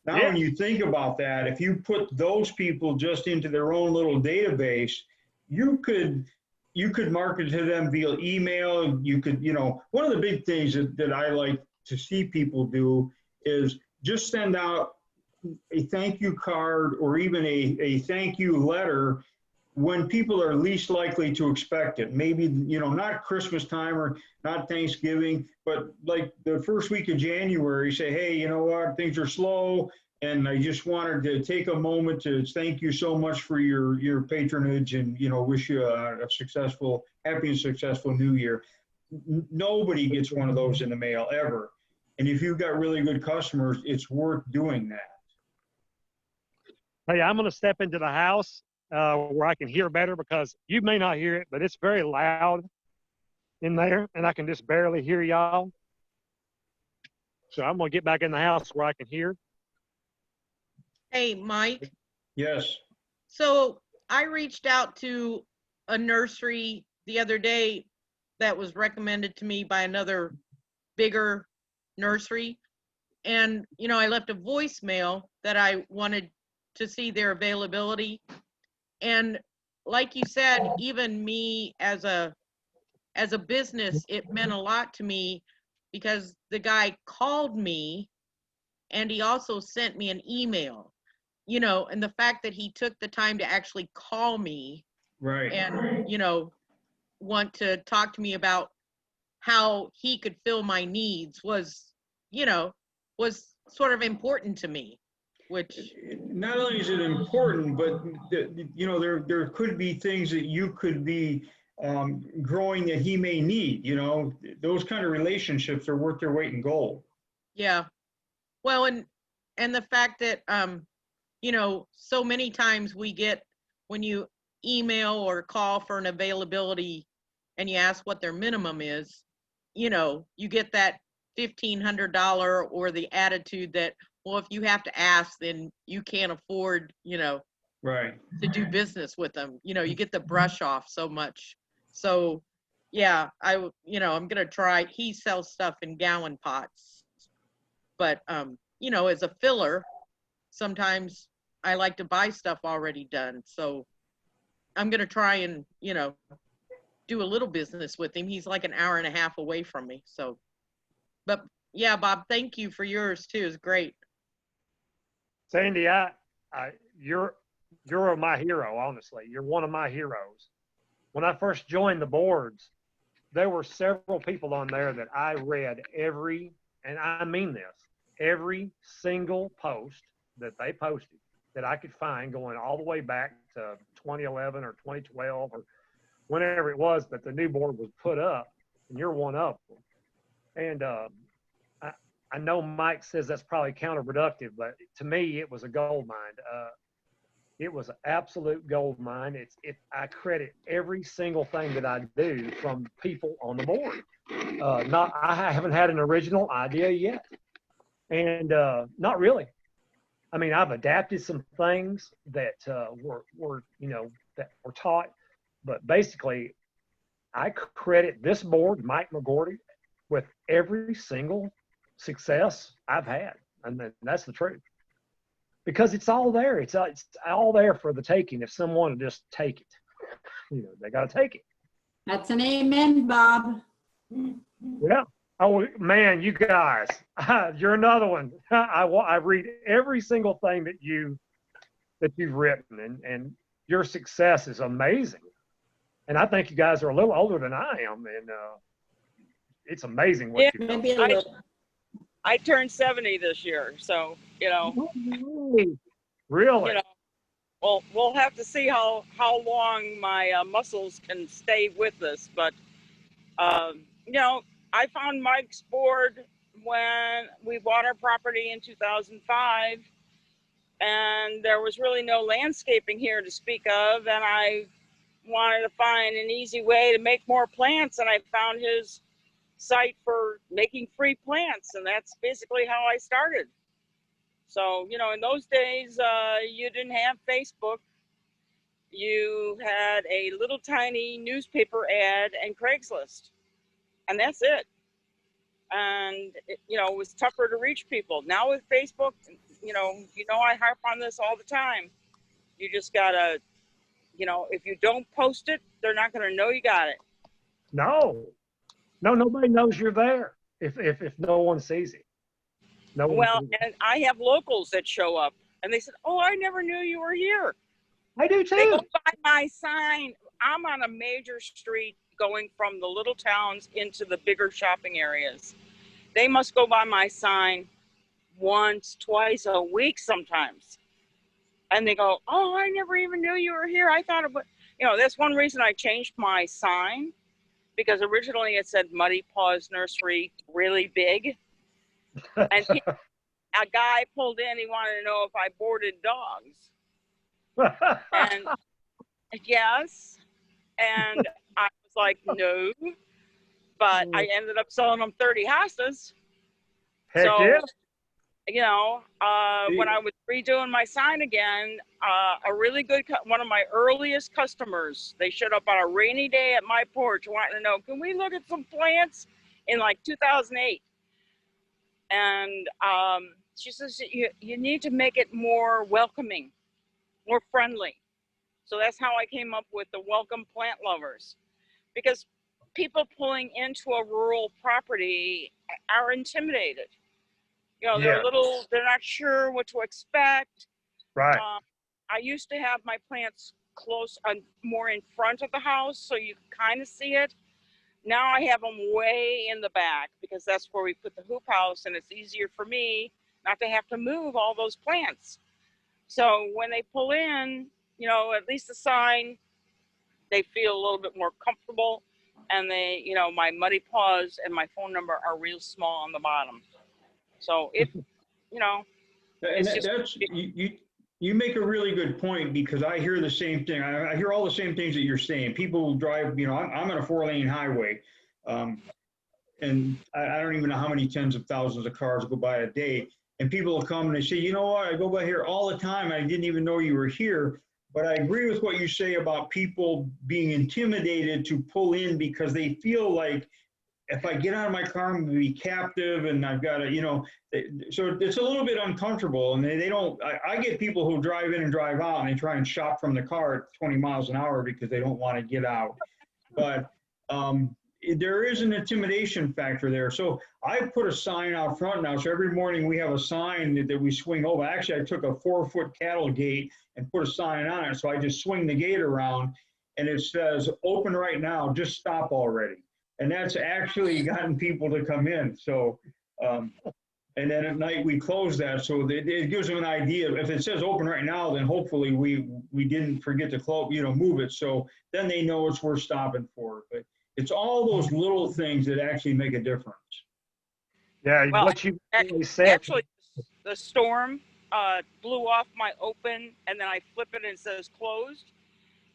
S2: Now,
S3: Yeah.
S2: when you think about that, if you put those people just into their own little database, you could market to them via email. You could, one of the big things that I like to see people do is just send out a thank you card or even a thank you letter when people are least likely to expect it. Maybe, not Christmas time or not Thanksgiving, but like the first week of January, say, hey, you know what, things are slow. And I just wanted to take a moment to thank you so much for your patronage and, wish you a happy and successful new year. Nobody gets one of those in the mail ever. And if you've got really good customers, it's worth doing that.
S3: Hey, I'm going to step into the house where I can hear better, because you may not hear it, but it's very loud in there, and I can just barely hear y'all. So I'm going to get back in the house where I can hear.
S1: Hey, Mike.
S2: Yes.
S1: So I reached out to a nursery the other day that was recommended to me by another bigger nursery. And, I left a voicemail that I wanted to see their availability. And like you said, even me as a business, it meant a lot to me, because the guy called me and he also sent me an email, and the fact that he took the time to actually call me
S2: Right.
S1: and, want to talk to me about how he could fill my needs was sort of important to me, which
S2: not only is it important, but there could be things that you could be growing that he may need. Those kind of relationships are worth their weight in gold.
S1: yeah. Well, and the fact that so many times we get, when you email or call for an availability and you ask what their minimum is, you get that $1,500 or the attitude that, well, if you have to ask, then you can't afford,
S2: Right.
S1: to do business with them. You get the brush off so much. So yeah, I'm going to try. He sells stuff in gallon pots, but as a filler, sometimes I like to buy stuff already done. So I'm going to try and, do a little business with him. He's like an hour and a half away from me. So, but yeah, Bob, thank you for yours too. It's great.
S3: Sandy, you're my hero, honestly. You're one of my heroes. When I first joined the boards, there were several people on there that I read and I mean this, every single post that they posted that I could find, going all the way back to 2011 or 2012 or whenever it was that the new board was put up, and you're one of them. And I know Mike says that's probably counterproductive, but to me, it was a gold mine. It was an absolute gold mine. I credit every single thing that I do from people on the board. I haven't had an original idea yet, and not really. I mean, I've adapted some things that were taught, but basically, I credit this board, Mike McGordy, with every single success I've had, and that's the truth. Because it's all there. It's all there for the taking. If someone will just take it, they got to take it.
S7: That's an amen, Bob.
S3: Yeah. Oh man, you guys, you're another one. I read every single thing that you've written, and your success is amazing. And I think you guys are a little older than I am, and it's amazing what you've done.
S7: Maybe a little.
S5: I turned 70 this year, so
S3: Really?
S5: well, we'll have to see how long my muscles can stay with us. But I found Mike's board when we bought our property in 2005, and there was really no landscaping here to speak of, and I wanted to find an easy way to make more plants, and I found his site for making free plants, and that's basically how I started. So, in those days, you didn't have Facebook. You had a little tiny newspaper ad and Craigslist, and that's it. and it was tougher to reach people. Now with Facebook, I harp on this all the time. You just gotta, if you don't post it, they're not gonna know you got it.
S3: No, nobody knows you're there if no one sees it. No one
S5: Well,
S3: sees it.
S5: and I have locals that show up, and they said, "Oh, I never knew you were here."
S3: I do
S5: They go
S3: too.
S5: by my sign. I'm on a major street going from the little towns into the bigger shopping areas. They must go by my sign once, twice a week sometimes. And they go, "Oh, I never even knew you were here. I thought it was," that's one reason I changed my sign, because originally it said Muddy Paws Nursery really big. And a guy pulled in, he wanted to know if I boarded dogs. And yes. And I was like, no. But I ended up selling them 30 hostas.
S3: Heck
S5: So,
S3: yeah.
S5: when I was redoing my sign again, a really good, one of my earliest customers, they showed up on a rainy day at my porch wanting to know, can we look at some plants in like 2008? And she says, you need to make it more welcoming, more friendly. So that's how I came up with the Welcome Plant Lovers, because people pulling into a rural property are intimidated.
S3: Yeah.
S5: They're not sure what to expect.
S3: Right.
S5: I used to have my plants close, more in front of the house, so you can kind of see it. Now I have them way in the back, because that's where we put the hoop house, and it's easier for me not to have to move all those plants. So when they pull in, at least the sign, they feel a little bit more comfortable. And they, my Muddy Paws and my phone number are real small on the bottom. So
S2: And
S5: it's just,
S2: that's, you make a really good point, because I hear the same thing. I hear all the same things that you're saying. People drive, I'm on a 4-lane highway. And I don't even know how many tens of thousands of cars go by a day. And people will come and they say, you know what, I go by here all the time. I didn't even know you were here. But I agree with what you say about people being intimidated to pull in, because they feel like, if I get out of my car, I'm going to be captive, and I've got to, so it's a little bit uncomfortable. And they don't, I get people who drive in and drive out, and they try and shop from the car at 20 miles an hour because they don't want to get out. But there is an intimidation factor there. So I put a sign out front now. So every morning we have a sign that we swing over. Actually, I took a 4-foot cattle gate and put a sign on it. So I just swing the gate around, and it says, "Open right now, just stop already." And that's actually gotten people to come in. So, and then at night we close that. So it gives them an idea. If it says "open right now," then hopefully we didn't forget to close, move it. So then they know it's worth stopping for. But it's all those little things that actually make a difference.
S3: Yeah.
S5: well,
S3: What you said.
S5: actually, the storm blew off my open, and then I flip it and it says closed.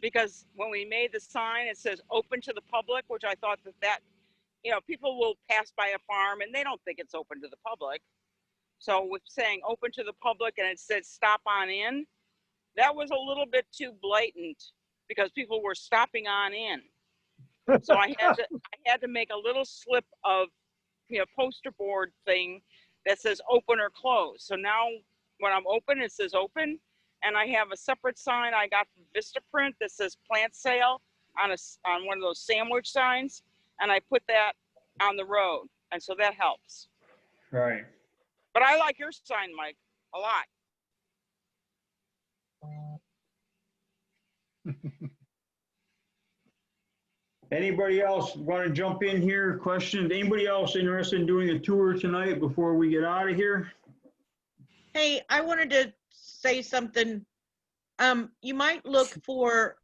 S5: Because when we made the sign, it says "open to the public," which I thought that people will pass by a farm and they don't think it's open to the public. So with saying "open to the public" and it said "stop on in," that was a little bit too blatant, because people were stopping on in. So I had to make a little slip of poster board thing that says "open" or "close." So now when I'm open, it says "open." And I have a separate sign I got from Vistaprint that says "plant sale" on one of those sandwich signs, and I put that on the road, and so that helps.
S2: Right.
S5: But I like your sign, Mike, a lot.
S2: Anybody else want to jump in here? Questions? Anybody else interested in doing a tour tonight before we get out of here?
S1: Hey, I wanted to say something. You might look for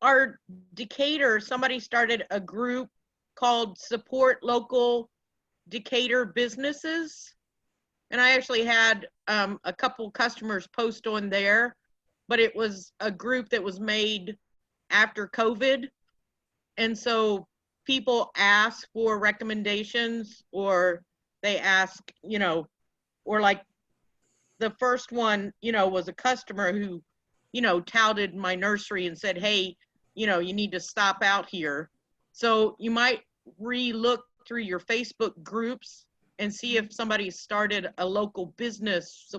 S1: our Decatur. Somebody started a group called Support Local Decatur Businesses. And I actually had a couple customers post on there, but it was a group that was made after COVID. And so people ask for recommendations, or they ask, or like the first one, was a customer who, touted my nursery and said, hey, you need to stop out here. So you might re-look through your Facebook groups and see if somebody started a local business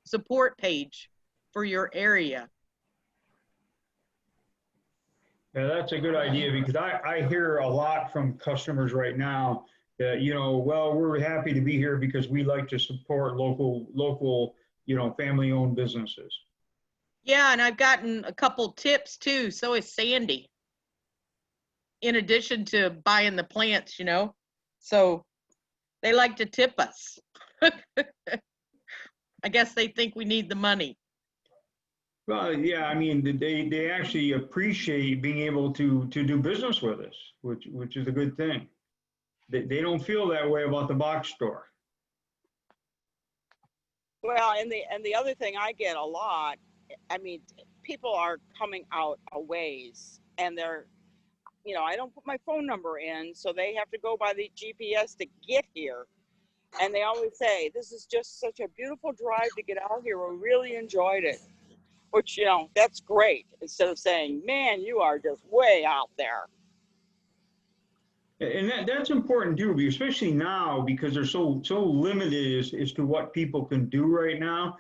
S1: support page for your area.
S2: Yeah, that's a good idea because I hear a lot from customers right now that, you know, well, we're happy to be here because we like to support local, you know, family-owned businesses.
S1: Yeah, and I've gotten a couple tips too. So is Sandy. In addition to buying the plants, you know, so they like to tip us. I guess they think we need the money.
S2: Well, yeah, I mean, they actually appreciate being able to do business with us, which is a good thing. They don't feel that way about the box store.
S5: Well, and the other thing I get a lot, I mean, people are coming out a ways and they're, you know, I don't put my phone number in, so they have to go by the GPS to get here. And they always say, this is just such a beautiful drive to get out here. We really enjoyed it. Which, you know, that's great. Instead of saying, man, you are just way out there.
S2: And that's important too, especially now because they're so limited as to what people can do right now.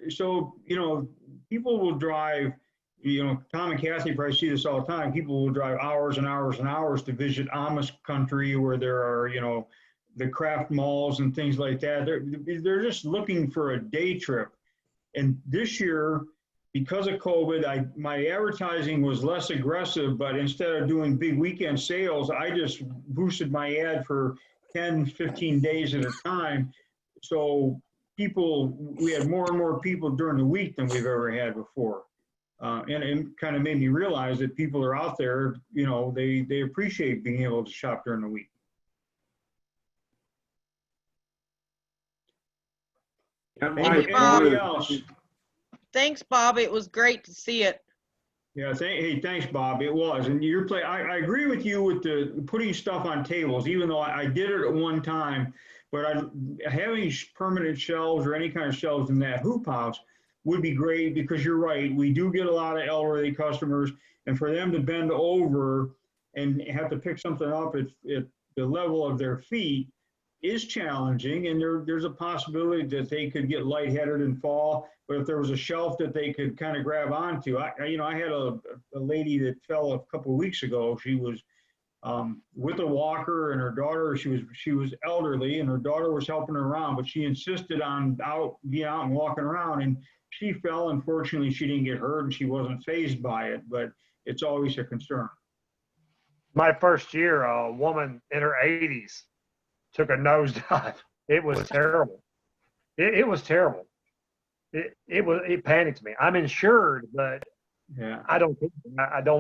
S2: So, you know, people will drive, you know, Tom and Kathy probably see this all the time. People will drive hours and hours and hours to visit Amish country where there are, you know, the craft malls and things like that. They're just looking for a day trip. And this year, because of COVID, my advertising was less aggressive, but instead of doing big weekend sales, I just boosted my ad for 10, 15 days at a time. So we had more and more people during the week than we've ever had before. And it kind of made me realize that people are out there, you know, they appreciate being able to shop during the week.
S1: Thank you, Bob. Thanks, Bob. It was great to see it.
S2: Yeah, hey, thanks, Bob. It was. And I agree with you with the putting stuff on tables, even though I did it at one time, but having permanent shelves or any kind of shelves in that hoop house would be great because you're right. We do get a lot of elderly customers, and for them to bend over and have to pick something up at the level of their feet is challenging, and there's a possibility that they could get lightheaded and fall. But if there was a shelf that they could kind of grab onto, I had a lady that fell a couple of weeks ago. She was with a walker, and her daughter, she was elderly, and her daughter was helping her around, but she insisted on being out and walking around, and she fell. Unfortunately, she didn't get hurt, and she wasn't fazed by it, but it's always a concern.
S3: My first year, a woman in her 80s took a nosedive. It was terrible. It was terrible. It panicked me. I'm insured, but
S2: yeah,
S3: I don't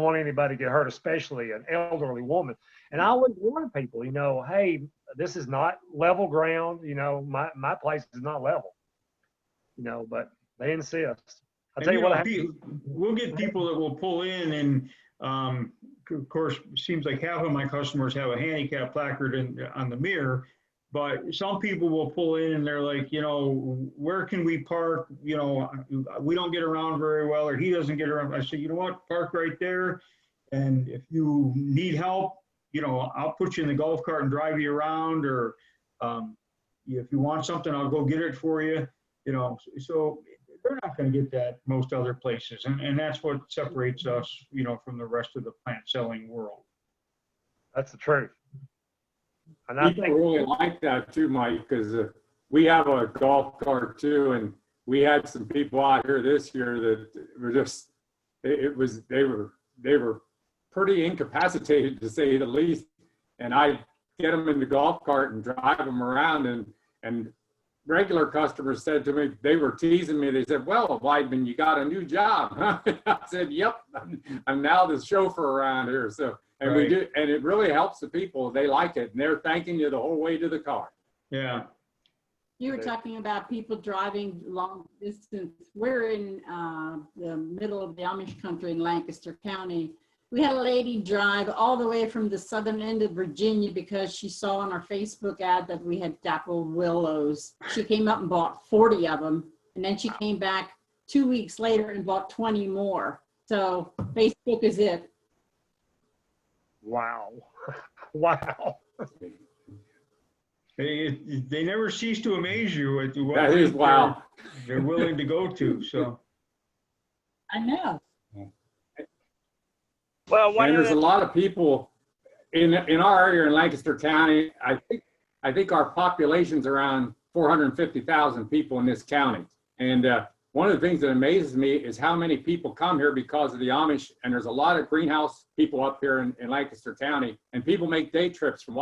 S3: want anybody to get hurt, especially an elderly woman. And I always warn people, you know, hey, this is not level ground. You know, my place is not level. You know, but they insist. I'll tell you what.
S2: We'll get people that will pull in, and of course, it seems like half of my customers have a handicap placard on the mirror. But some people will pull in and they're like, you know, where can we park? You know, we don't get around very well, or he doesn't get around. I said, you know what, park right there. And if you need help, you know, I'll put you in the golf cart and drive you around, or if you want something, I'll go get it for you. You know, so they're not going to get that most other places. And that's what separates us, you know, from the rest of the plant selling world.
S3: That's the truth. And I
S8: People really like that too, Mike, because we have a golf cart too, and we had some people out here this year that were just, they were pretty incapacitated, to say the least. And I get them in the golf cart and drive them around, and regular customers said to me, they were teasing me. They said, well, Weidman, you got a new job, huh? I said, yep, I'm now the chauffeur around here. So, and right. We do, and it really helps the people. They like it, and they're thanking you the whole way to the car.
S2: Yeah.
S7: You were talking about people driving long distance. We're in the middle of the Amish country in Lancaster County. We had a lady drive all the way from the southern end of Virginia because she saw on our Facebook ad that we had dapple willows. She came up and bought 40 of them, and then she came back 2 weeks later and bought 20 more. So Facebook is it.
S3: Wow. Wow.
S2: They never cease to amaze you at what
S8: That is
S2: length
S8: wow.
S2: they're willing to go to, so.
S7: I know.
S5: Well, one
S8: And
S5: of
S8: there's a
S5: the,
S8: lot of people in our area in Lancaster County. I think our population's around 450,000 people in this county. And one of the things that amazes me is how many people come here because of the Amish. And there's a lot of greenhouse people up here in Lancaster County. And people make day trips from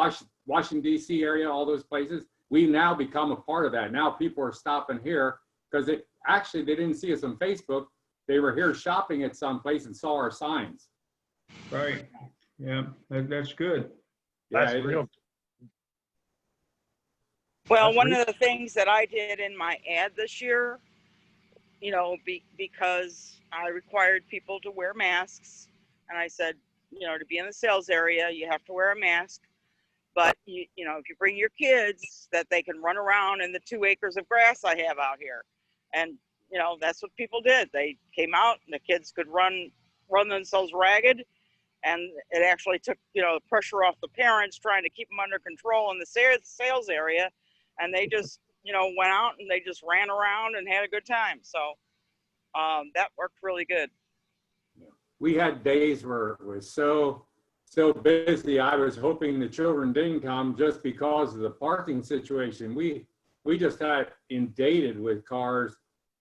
S8: Washington, D.C. area, all those places. We now become a part of that. Now people are stopping here because they didn't see us on Facebook. They were here shopping at some place and saw our signs.
S2: Right, yeah, that's good.
S3: That's
S8: it
S3: real.
S8: is.
S5: well,
S3: That's
S5: one of the things that I did in my ad this year, you know, because I required people to wear masks, and I said, you know, to be in the sales area, you have to wear a mask. But you know, if you bring your kids, that they can run around in the 2 acres of grass I have out here, and you know, that's what people did. They came out, and the kids could run themselves ragged, and it actually took, you know, the pressure off the parents trying to keep them under control in the sales area, and they just, you know, went out and they just ran around and had a good time. So that worked really good.
S8: We had days where it was so busy. I was hoping the children didn't come just because of the parking situation. We just had inundated with cars,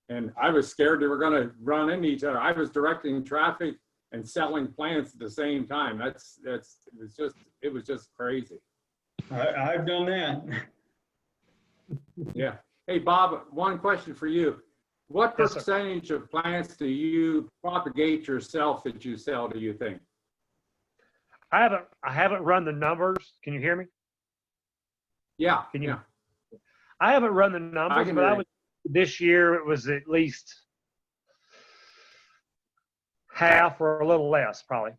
S8: and I was scared they were going to run into each other. I was directing traffic and selling plants at the same time. It was just crazy.
S2: I've done that.
S8: Yeah. Hey, Bob, one question for you. What
S3: Yes, sir.
S8: percentage of plants do you propagate yourself that you sell, do you think?
S3: I haven't run the numbers. Can you hear me?
S8: Yeah.
S3: Can you?
S8: Yeah.
S3: I haven't run the numbers,
S8: can
S3: but
S8: hear
S3: I
S8: you.
S3: would, this year it was at least half or a little less probably.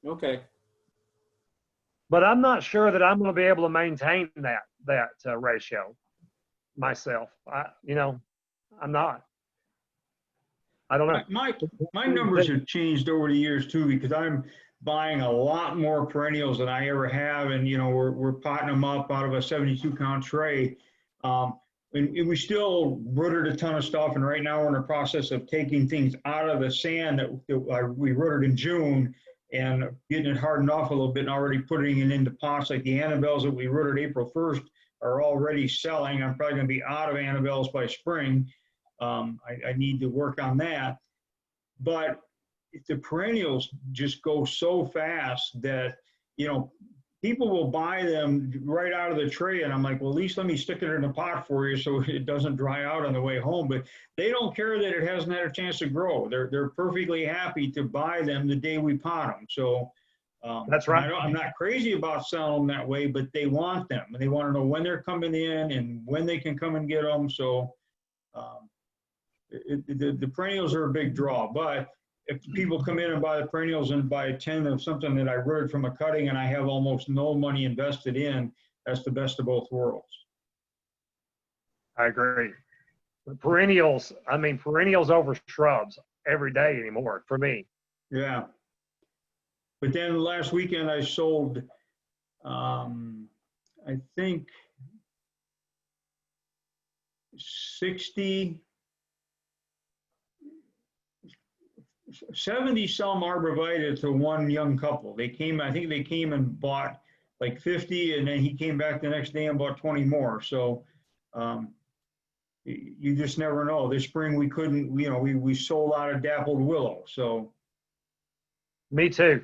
S8: Okay.
S3: But I'm not sure that I'm going to be able to maintain that ratio myself. I'm not. I don't know.
S2: My numbers have changed over the years too, because I'm buying a lot more perennials than I ever have. And, you know, we're potting them up out of a 72 count tray. And we still rooted a ton of stuff. And right now we're in the process of taking things out of the sand that we rooted in June and getting it hardened off a little bit and already putting it into pots. Like the Annabelles that we rooted April 1st are already selling. I'm probably going to be out of Annabelles by spring. I need to work on that. But the perennials just go so fast that, you know, people will buy them right out of the tray. And I'm like, well, at least let me stick it in a pot for you so it doesn't dry out on the way home. But they don't care that it hasn't had a chance to grow. They're perfectly happy to buy them the day we pot them. So
S3: That's right.
S2: I'm not crazy about selling them that way, but they want them. And they want to know when they're coming in and when they can come and get them. So the perennials are a big draw. But if people come in and buy the perennials and buy a 10 of something that I rooted from a cutting and I have almost no money invested in, that's the best of both worlds.
S3: I agree. Perennials over shrubs every day anymore for me.
S2: Yeah. But then last weekend I sold, I think 70 some arborvitae to one young couple. I think they came and bought like 50, and then he came back the next day and bought 20 more. So you just never know. This spring we couldn't, we sold out of dappled willow. So.
S3: Me too.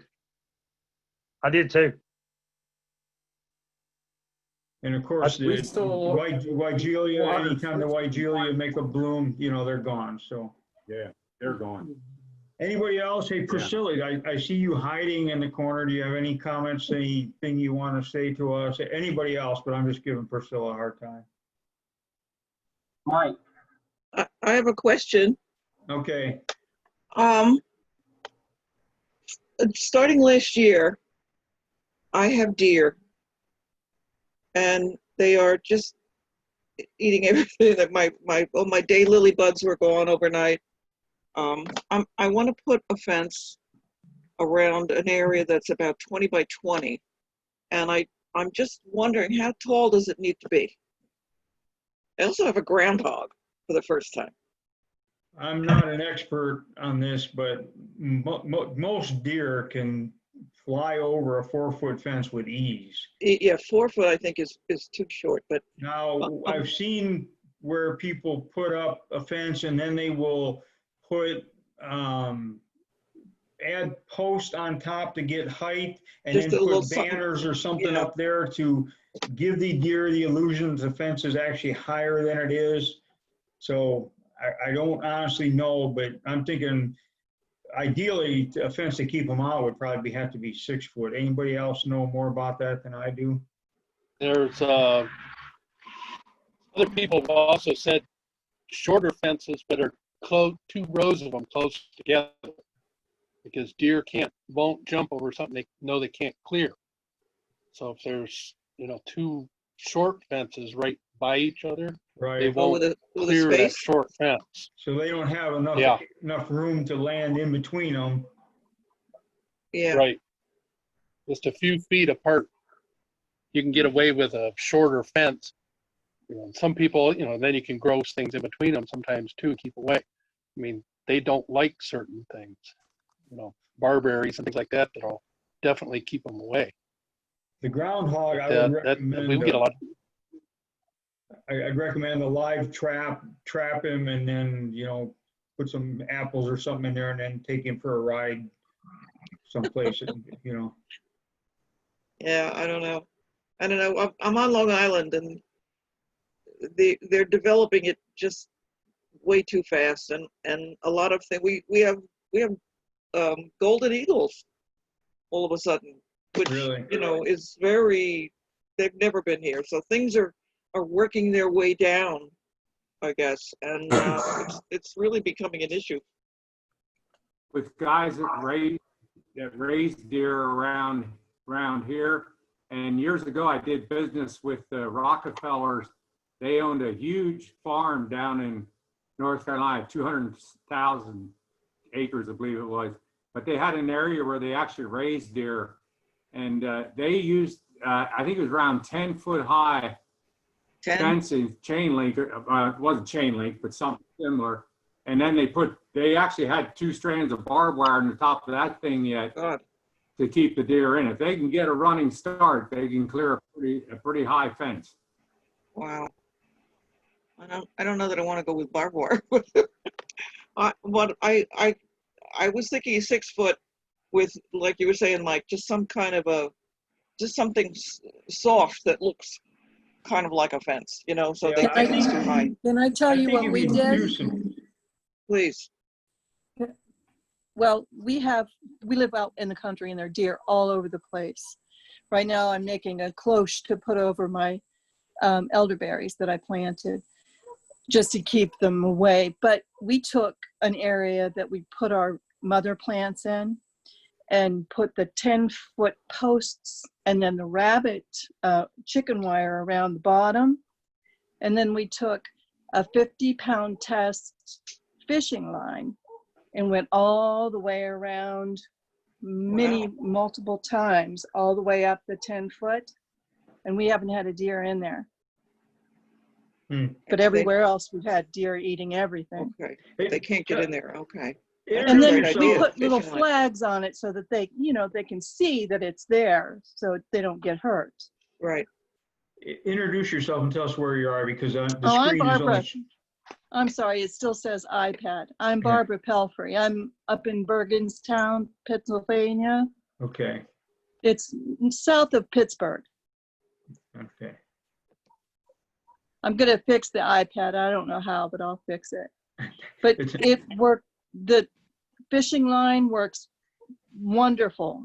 S3: I did too.
S2: And of course, the
S8: We sold
S2: Weigelia, anytime the Weigelia make a bloom, they're gone. So.
S8: Yeah, they're gone.
S2: Anybody else? Hey, Priscilla, I see you hiding in the corner. Do you have any comments, anything you want to say to us? Anybody else, but I'm just giving Priscilla a hard time.
S9: Mike. I have a question.
S2: Okay.
S9: Starting last year, I have deer, and they are just eating everything that my daylily buds were gone overnight. I want to put a fence around an area that's about 20 by 20, and I I'm just wondering, how tall does it need to be? I also have a groundhog for the first time.
S2: I'm not an expert on this, but most deer can fly over a 4-foot fence with ease.
S9: Yeah, 4 foot I think is too short, but
S2: Now, I've seen where people put up a fence and then they will put, add posts on top to get height and
S9: Just
S2: then
S9: a little
S2: put
S9: something,
S2: banners or something
S9: yeah.
S2: up there to give the deer the illusion the fence is actually higher than it is. So I don't honestly know, but I'm thinking ideally a fence to keep them out would probably have to be 6 foot. Anybody else know more about that than I do?
S10: There's other people have also said shorter fences, but are close, 2 rows of them close together, because deer won't jump over something they know they can't clear. So if there's 2 short fences right by each other, they
S2: Right.
S9: Oh,
S10: won't
S9: with a
S10: clear that
S9: space?
S10: short fence.
S2: So they don't have
S10: Yeah.
S2: enough room to land in between them.
S9: Yeah,
S10: Right. Just a few feet apart, you can get away with a shorter fence. Some people, then you can grow things in between them sometimes too, keep away. I mean, they don't like certain things, barberries and things like that, that'll definitely keep them away.
S2: The groundhog, I
S10: That,
S2: would recommend.
S10: we get a lot.
S2: I'd recommend a live trap him and then, put some apples or something in there and then take him for a ride someplace,
S9: yeah, I don't know. I'm on Long Island and they're developing it just way too fast, and a lot of things. We have golden eagles all of a sudden, which
S2: Really?
S9: is very. They've never been here, so things are working their way down, I guess, and it's really becoming an issue.
S8: With guys that raise deer around here. And years ago, I did business with the Rockefellers. They owned a huge farm down in North Carolina, 200,000 acres, I believe it was. But they had an area where they actually raised deer, and they used, I think it was around 10-foot high
S9: 10?
S8: fencing, chain link. It wasn't chain link, but something similar. And then they actually had 2 strands of barbed wire on the top of that thing yet.
S9: God.
S8: To keep the deer in. If they can get a running start, they can clear a pretty high fence.
S9: Wow. I don't know that I want to go with barbed wire. I was thinking 6 foot with, like you were saying, like just some kind of just something soft that looks kind of like a fence, so
S2: Yeah,
S9: they think it's too high.
S11: Can I tell you what we did?
S9: Please.
S11: Well, we live out in the country and there are deer all over the place. Right now I'm making a cloche to put over my elderberries that I planted just to keep them away. But we took an area that we put our mother plants in and put the 10-foot posts and then the rabbit chicken wire around the bottom. And then we took a 50-pound test fishing line and went all the way around multiple times, all the way up the 10-foot. And we haven't had a deer in there. But everywhere else we've had deer eating everything.
S9: Okay, they can't get in there, okay.
S11: And then
S9: Great
S11: we
S9: idea,
S11: put little
S9: fishing line.
S11: flags on it so that they can see that it's there so they don't get hurt.
S9: Right.
S2: Introduce yourself and tell us where you are, because the
S11: I'm
S2: screen is
S11: Barbara.
S2: only.
S11: I'm sorry, it still says iPad. I'm Barbara Pelfrey. I'm up in Bergenstown, Pennsylvania.
S2: Okay.
S11: It's south of Pittsburgh.
S2: Okay.
S11: I'm gonna fix the iPad. I don't know how, but I'll fix it. But it worked. The fishing line works wonderful.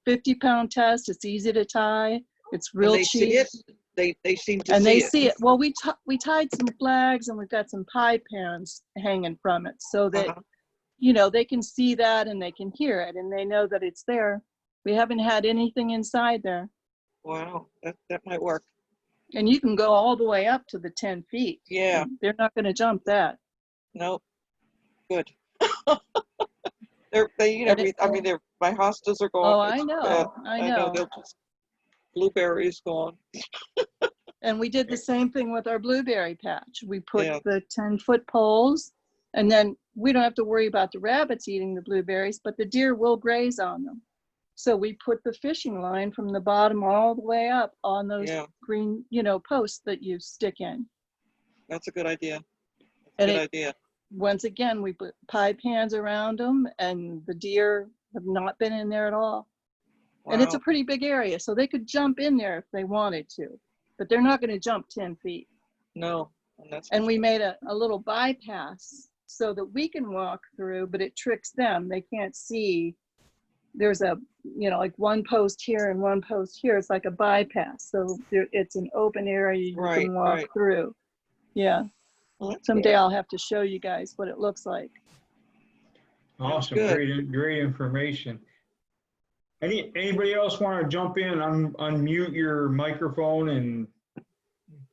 S11: 50-pound test. It's easy to tie. It's real cheap.
S9: See it? They seem to
S11: and
S9: see
S11: they
S9: it.
S11: see it. Well, we tied some flags and we've got some pie pans hanging from it so that they can see that and they can hear it and they know that it's there. We haven't had anything inside there.
S9: Wow, that might work.
S11: And you can go all the way up to the 10 feet.
S9: Yeah.
S11: They're not going to jump that.
S9: Nope. Good. My hostas are going.
S11: Oh, I know. I know.
S9: They'll just Blueberries gone.
S11: And we did the same thing with our blueberry patch. We put
S9: Yeah.
S11: the 10-foot poles, and then we don't have to worry about the rabbits eating the blueberries, but the deer will graze on them. So we put the fishing line from the bottom all the way up on those
S9: Yeah.
S11: green, posts that you stick in.
S9: That's a good idea. That's a
S11: And
S9: good
S11: it,
S9: idea.
S11: once again, we put pie pans around them, and the deer have not been in there at all. And it's a
S9: Wow.
S11: pretty big area, so they could jump in there if they wanted to, but they're not going to jump 10 feet.
S9: No. And that's
S11: And we made a little bypass so that we can walk through, but it tricks them. They can't see. There's a, like one post here and one post here. It's like a bypass. So it's an open area you
S9: Right,
S11: can walk
S9: right.
S11: through. Yeah.
S9: Well, that's
S11: Someday
S9: good.
S11: I'll have to show you guys what it looks like.
S2: Awesome,
S9: Good.
S2: great information. Anybody else want to jump in, unmute your microphone and,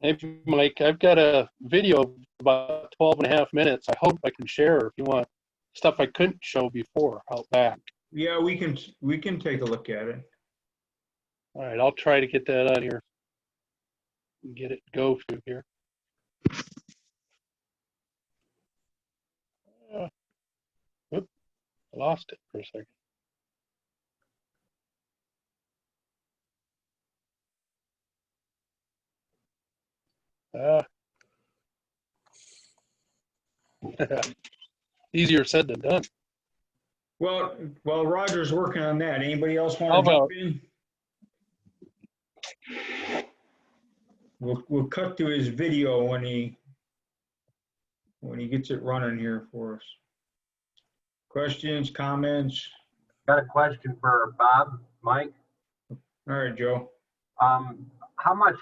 S10: Hey, Mike, I've got a video of about 12 and a half minutes. I hope I can share if you want stuff I couldn't show before out back.
S2: yeah, we can take a look at it.
S10: All right, I'll try to get that on here. Get it go through here. Oop, I lost it for a second. Easier said than done.
S2: Well, while Roger's working on that, anybody else
S10: How
S2: want to
S10: about-
S2: jump in? We'll cut to his video when he gets it running here for us. Questions, comments?
S12: Got a question for Bob, Mike.
S2: All right, Joe.
S12: How much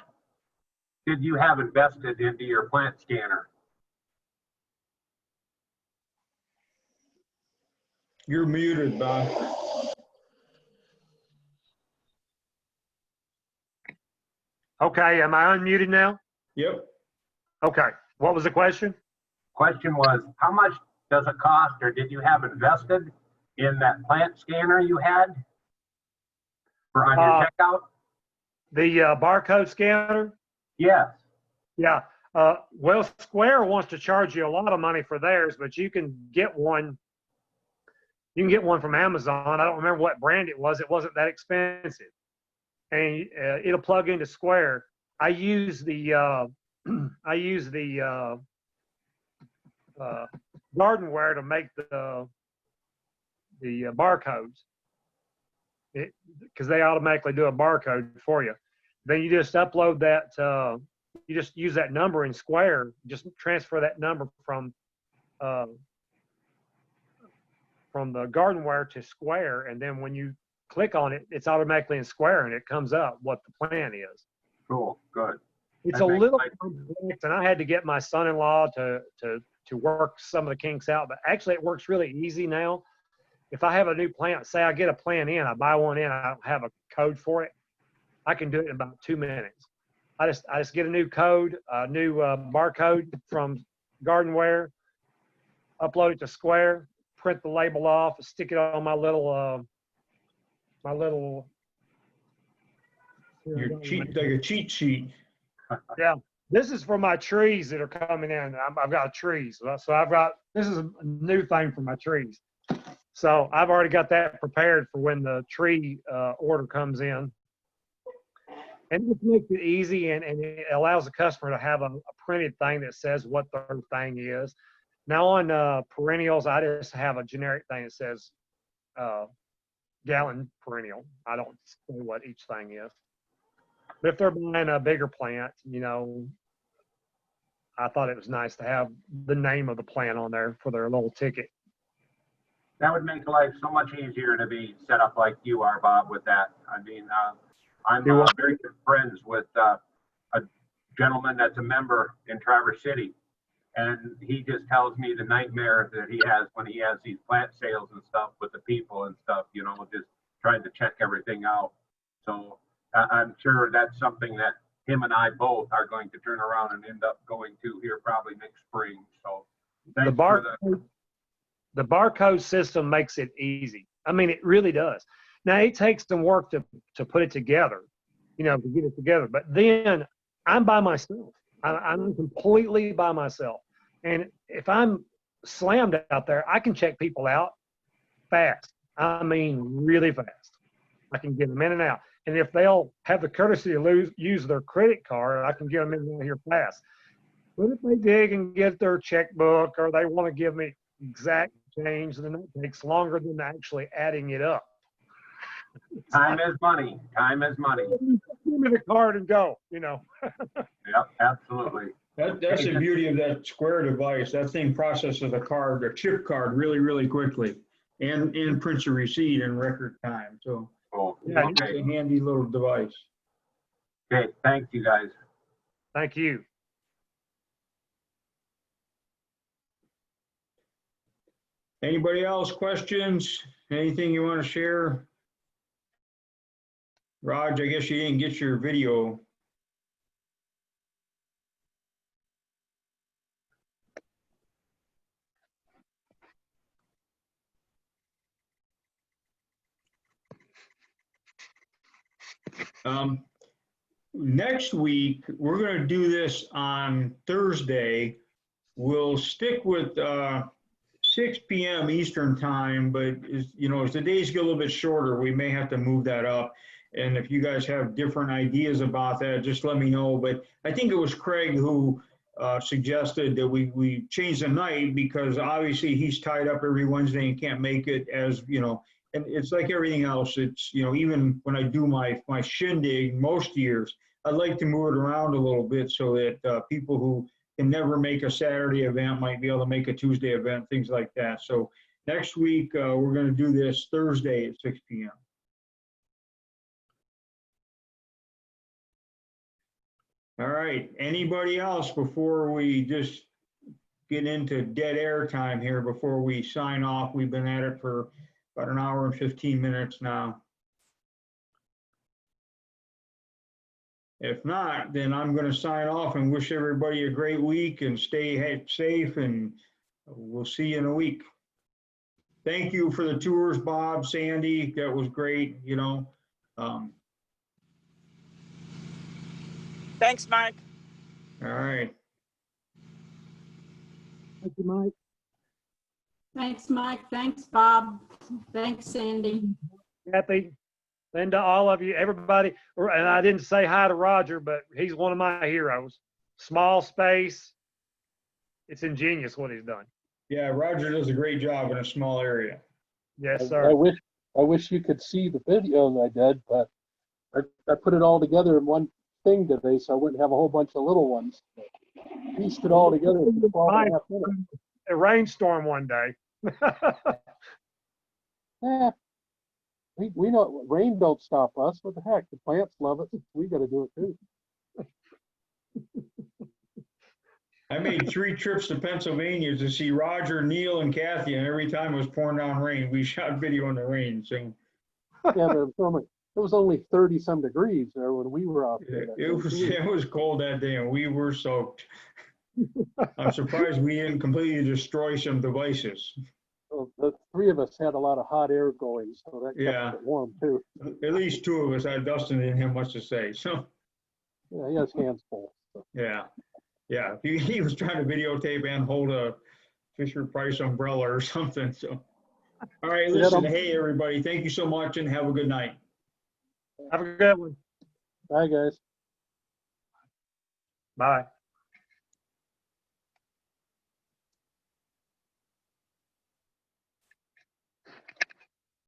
S12: did you have invested into your plant scanner?
S2: You're muted, Bob.
S3: Okay, am I unmuted now?
S2: Yep.
S3: Okay, what was the question?
S12: Question was, how much does it cost, or did you have invested in that plant scanner you had for on your checkout?
S3: The barcode scanner?
S12: Yes.
S3: Yeah. Well, Square wants to charge you a lot of money for theirs, but you can get one. You can get one from Amazon. I don't remember what brand it was. It wasn't that expensive, and it'll plug into Square. I use the Gardenware to make the barcodes, because they automatically do a barcode for you. Then you just upload that. You just use that number in Square. Just transfer that number from the Gardenware to Square, and then when you click on it, it's automatically in Square, and it comes up what the plan is.
S12: Cool, good.
S3: It's
S12: That
S3: a
S12: makes
S3: little
S12: life-
S3: complex, and I had to get my son-in-law to work some of the kinks out, but actually it works really easy now. If I have a new plant, say I get a plant in, I buy one in, I don't have a code for it, I can do it in about 2 minutes. I just get a new code, a new barcode from Gardenware, upload it to Square, print the label off, stick it on my little
S2: Your cheat, like a cheat sheet.
S3: Yeah, this is for my trees that are coming in. I've got trees, so this is a new thing for my trees. So I've already got that prepared for when the tree order comes in. And it makes it easy, and it allows the customer to have a printed thing that says what their thing is. Now on perennials, I just have a generic thing that says gallon perennial. I don't say what each thing is. But if they're buying a bigger plant, I thought it was nice to have the name of the plant on there for their little ticket.
S12: That would make life so much easier to be set up like you are, Bob, with that. I mean, I'm very good friends with a gentleman that's a member in Traverse City. And he just tells me the nightmare that he has when he has these plant sales and stuff with the people and stuff, just trying to check everything out. So I'm sure that's something that him and I both are going to turn around and end up going to here probably next spring. So thanks for
S3: the barcode system makes it easy. I mean, it really does. Now it takes some work to put it together. to get it together. But then I'm by myself. I'm completely by myself. And if I'm slammed out there, I can check people out fast. I mean, really fast. I can get them in and out. And if they'll have the courtesy to use their credit card, I can get them in and out here fast. But if they dig and get their checkbook or they want to give me exact change, then it takes longer than actually adding it up.
S12: Time is money. Time is money.
S3: Give me the card and go,
S12: Yep, absolutely.
S2: That's the beauty of that Square device. That thing processes the card, the chip card, really, really quickly, and prints a receipt in record time. So
S12: Cool.
S3: Yeah,
S2: it's a handy little device.
S12: Okay, thank you guys.
S3: thank you.
S2: Anybody else, questions? Anything you want to share? Raj, I guess you didn't get your video. Next week, we're going to do this on Thursday. We'll stick with 6 p.m. Eastern time, but as the days get a little bit shorter, we may have to move that up. And if you guys have different ideas about that, just let me know. But I think it was Craig who suggested that we change the night because obviously he's tied up every Wednesday and can't make it and it's like everything else. It's, even when I do my Shindig most years, I'd like to move it around a little bit so that people who can never make a Saturday event might be able to make a Tuesday event, things like that. So next week, we're going to do this Thursday at 6 p.m. All right. Anybody else before we just get into dead air time here before we sign off? We've been at it for about an hour and 15 minutes now. If not, then I'm going to sign off and wish everybody a great week and stay safe, and we'll see you in a week. Thank you for the tours, Bob, Sandy. That was great,
S5: Thanks, Mike.
S2: All right.
S3: Thank you, Mike.
S7: Thanks, Mike. Thanks, Bob. Thanks, Sandy.
S3: Kathy, and to all of you, everybody. And I didn't say hi to Roger, but he's one of my heroes. Small space. It's ingenious what he's done.
S2: Yeah, Roger does a great job in a small area.
S3: Yes, sir.
S10: I wish you could see the video I did, but I put it all together in one thing today, so I wouldn't have a whole bunch of little ones. Pieced it all together in 12.5 minutes.
S3: A rainstorm one day.
S10: Yeah. We know rain don't stop us. What the heck? The plants love it. We got to do it too.
S2: I made 3 trips to Pennsylvania to see Roger, Neil, and Kathy, and every time it was pouring down rain. We shot video in the rain. So
S10: Yeah, but it was only 30 some degrees there when we were out there.
S2: it was cold that day, and we were soaked. I'm surprised we didn't completely destroy some devices.
S10: So the 3 of us had a lot of hot air going, so that kept it warm too.
S2: At least 2 of us. Dustin didn't have much to say. So
S10: Yeah, he has hands full. So.
S2: yeah. He was trying to videotape and hold a Fisher Price umbrella or something. So all right, listen. Hey, everybody. Thank you so much, and have a good night.
S3: Have a good one.
S10: Bye, guys.
S3: Bye.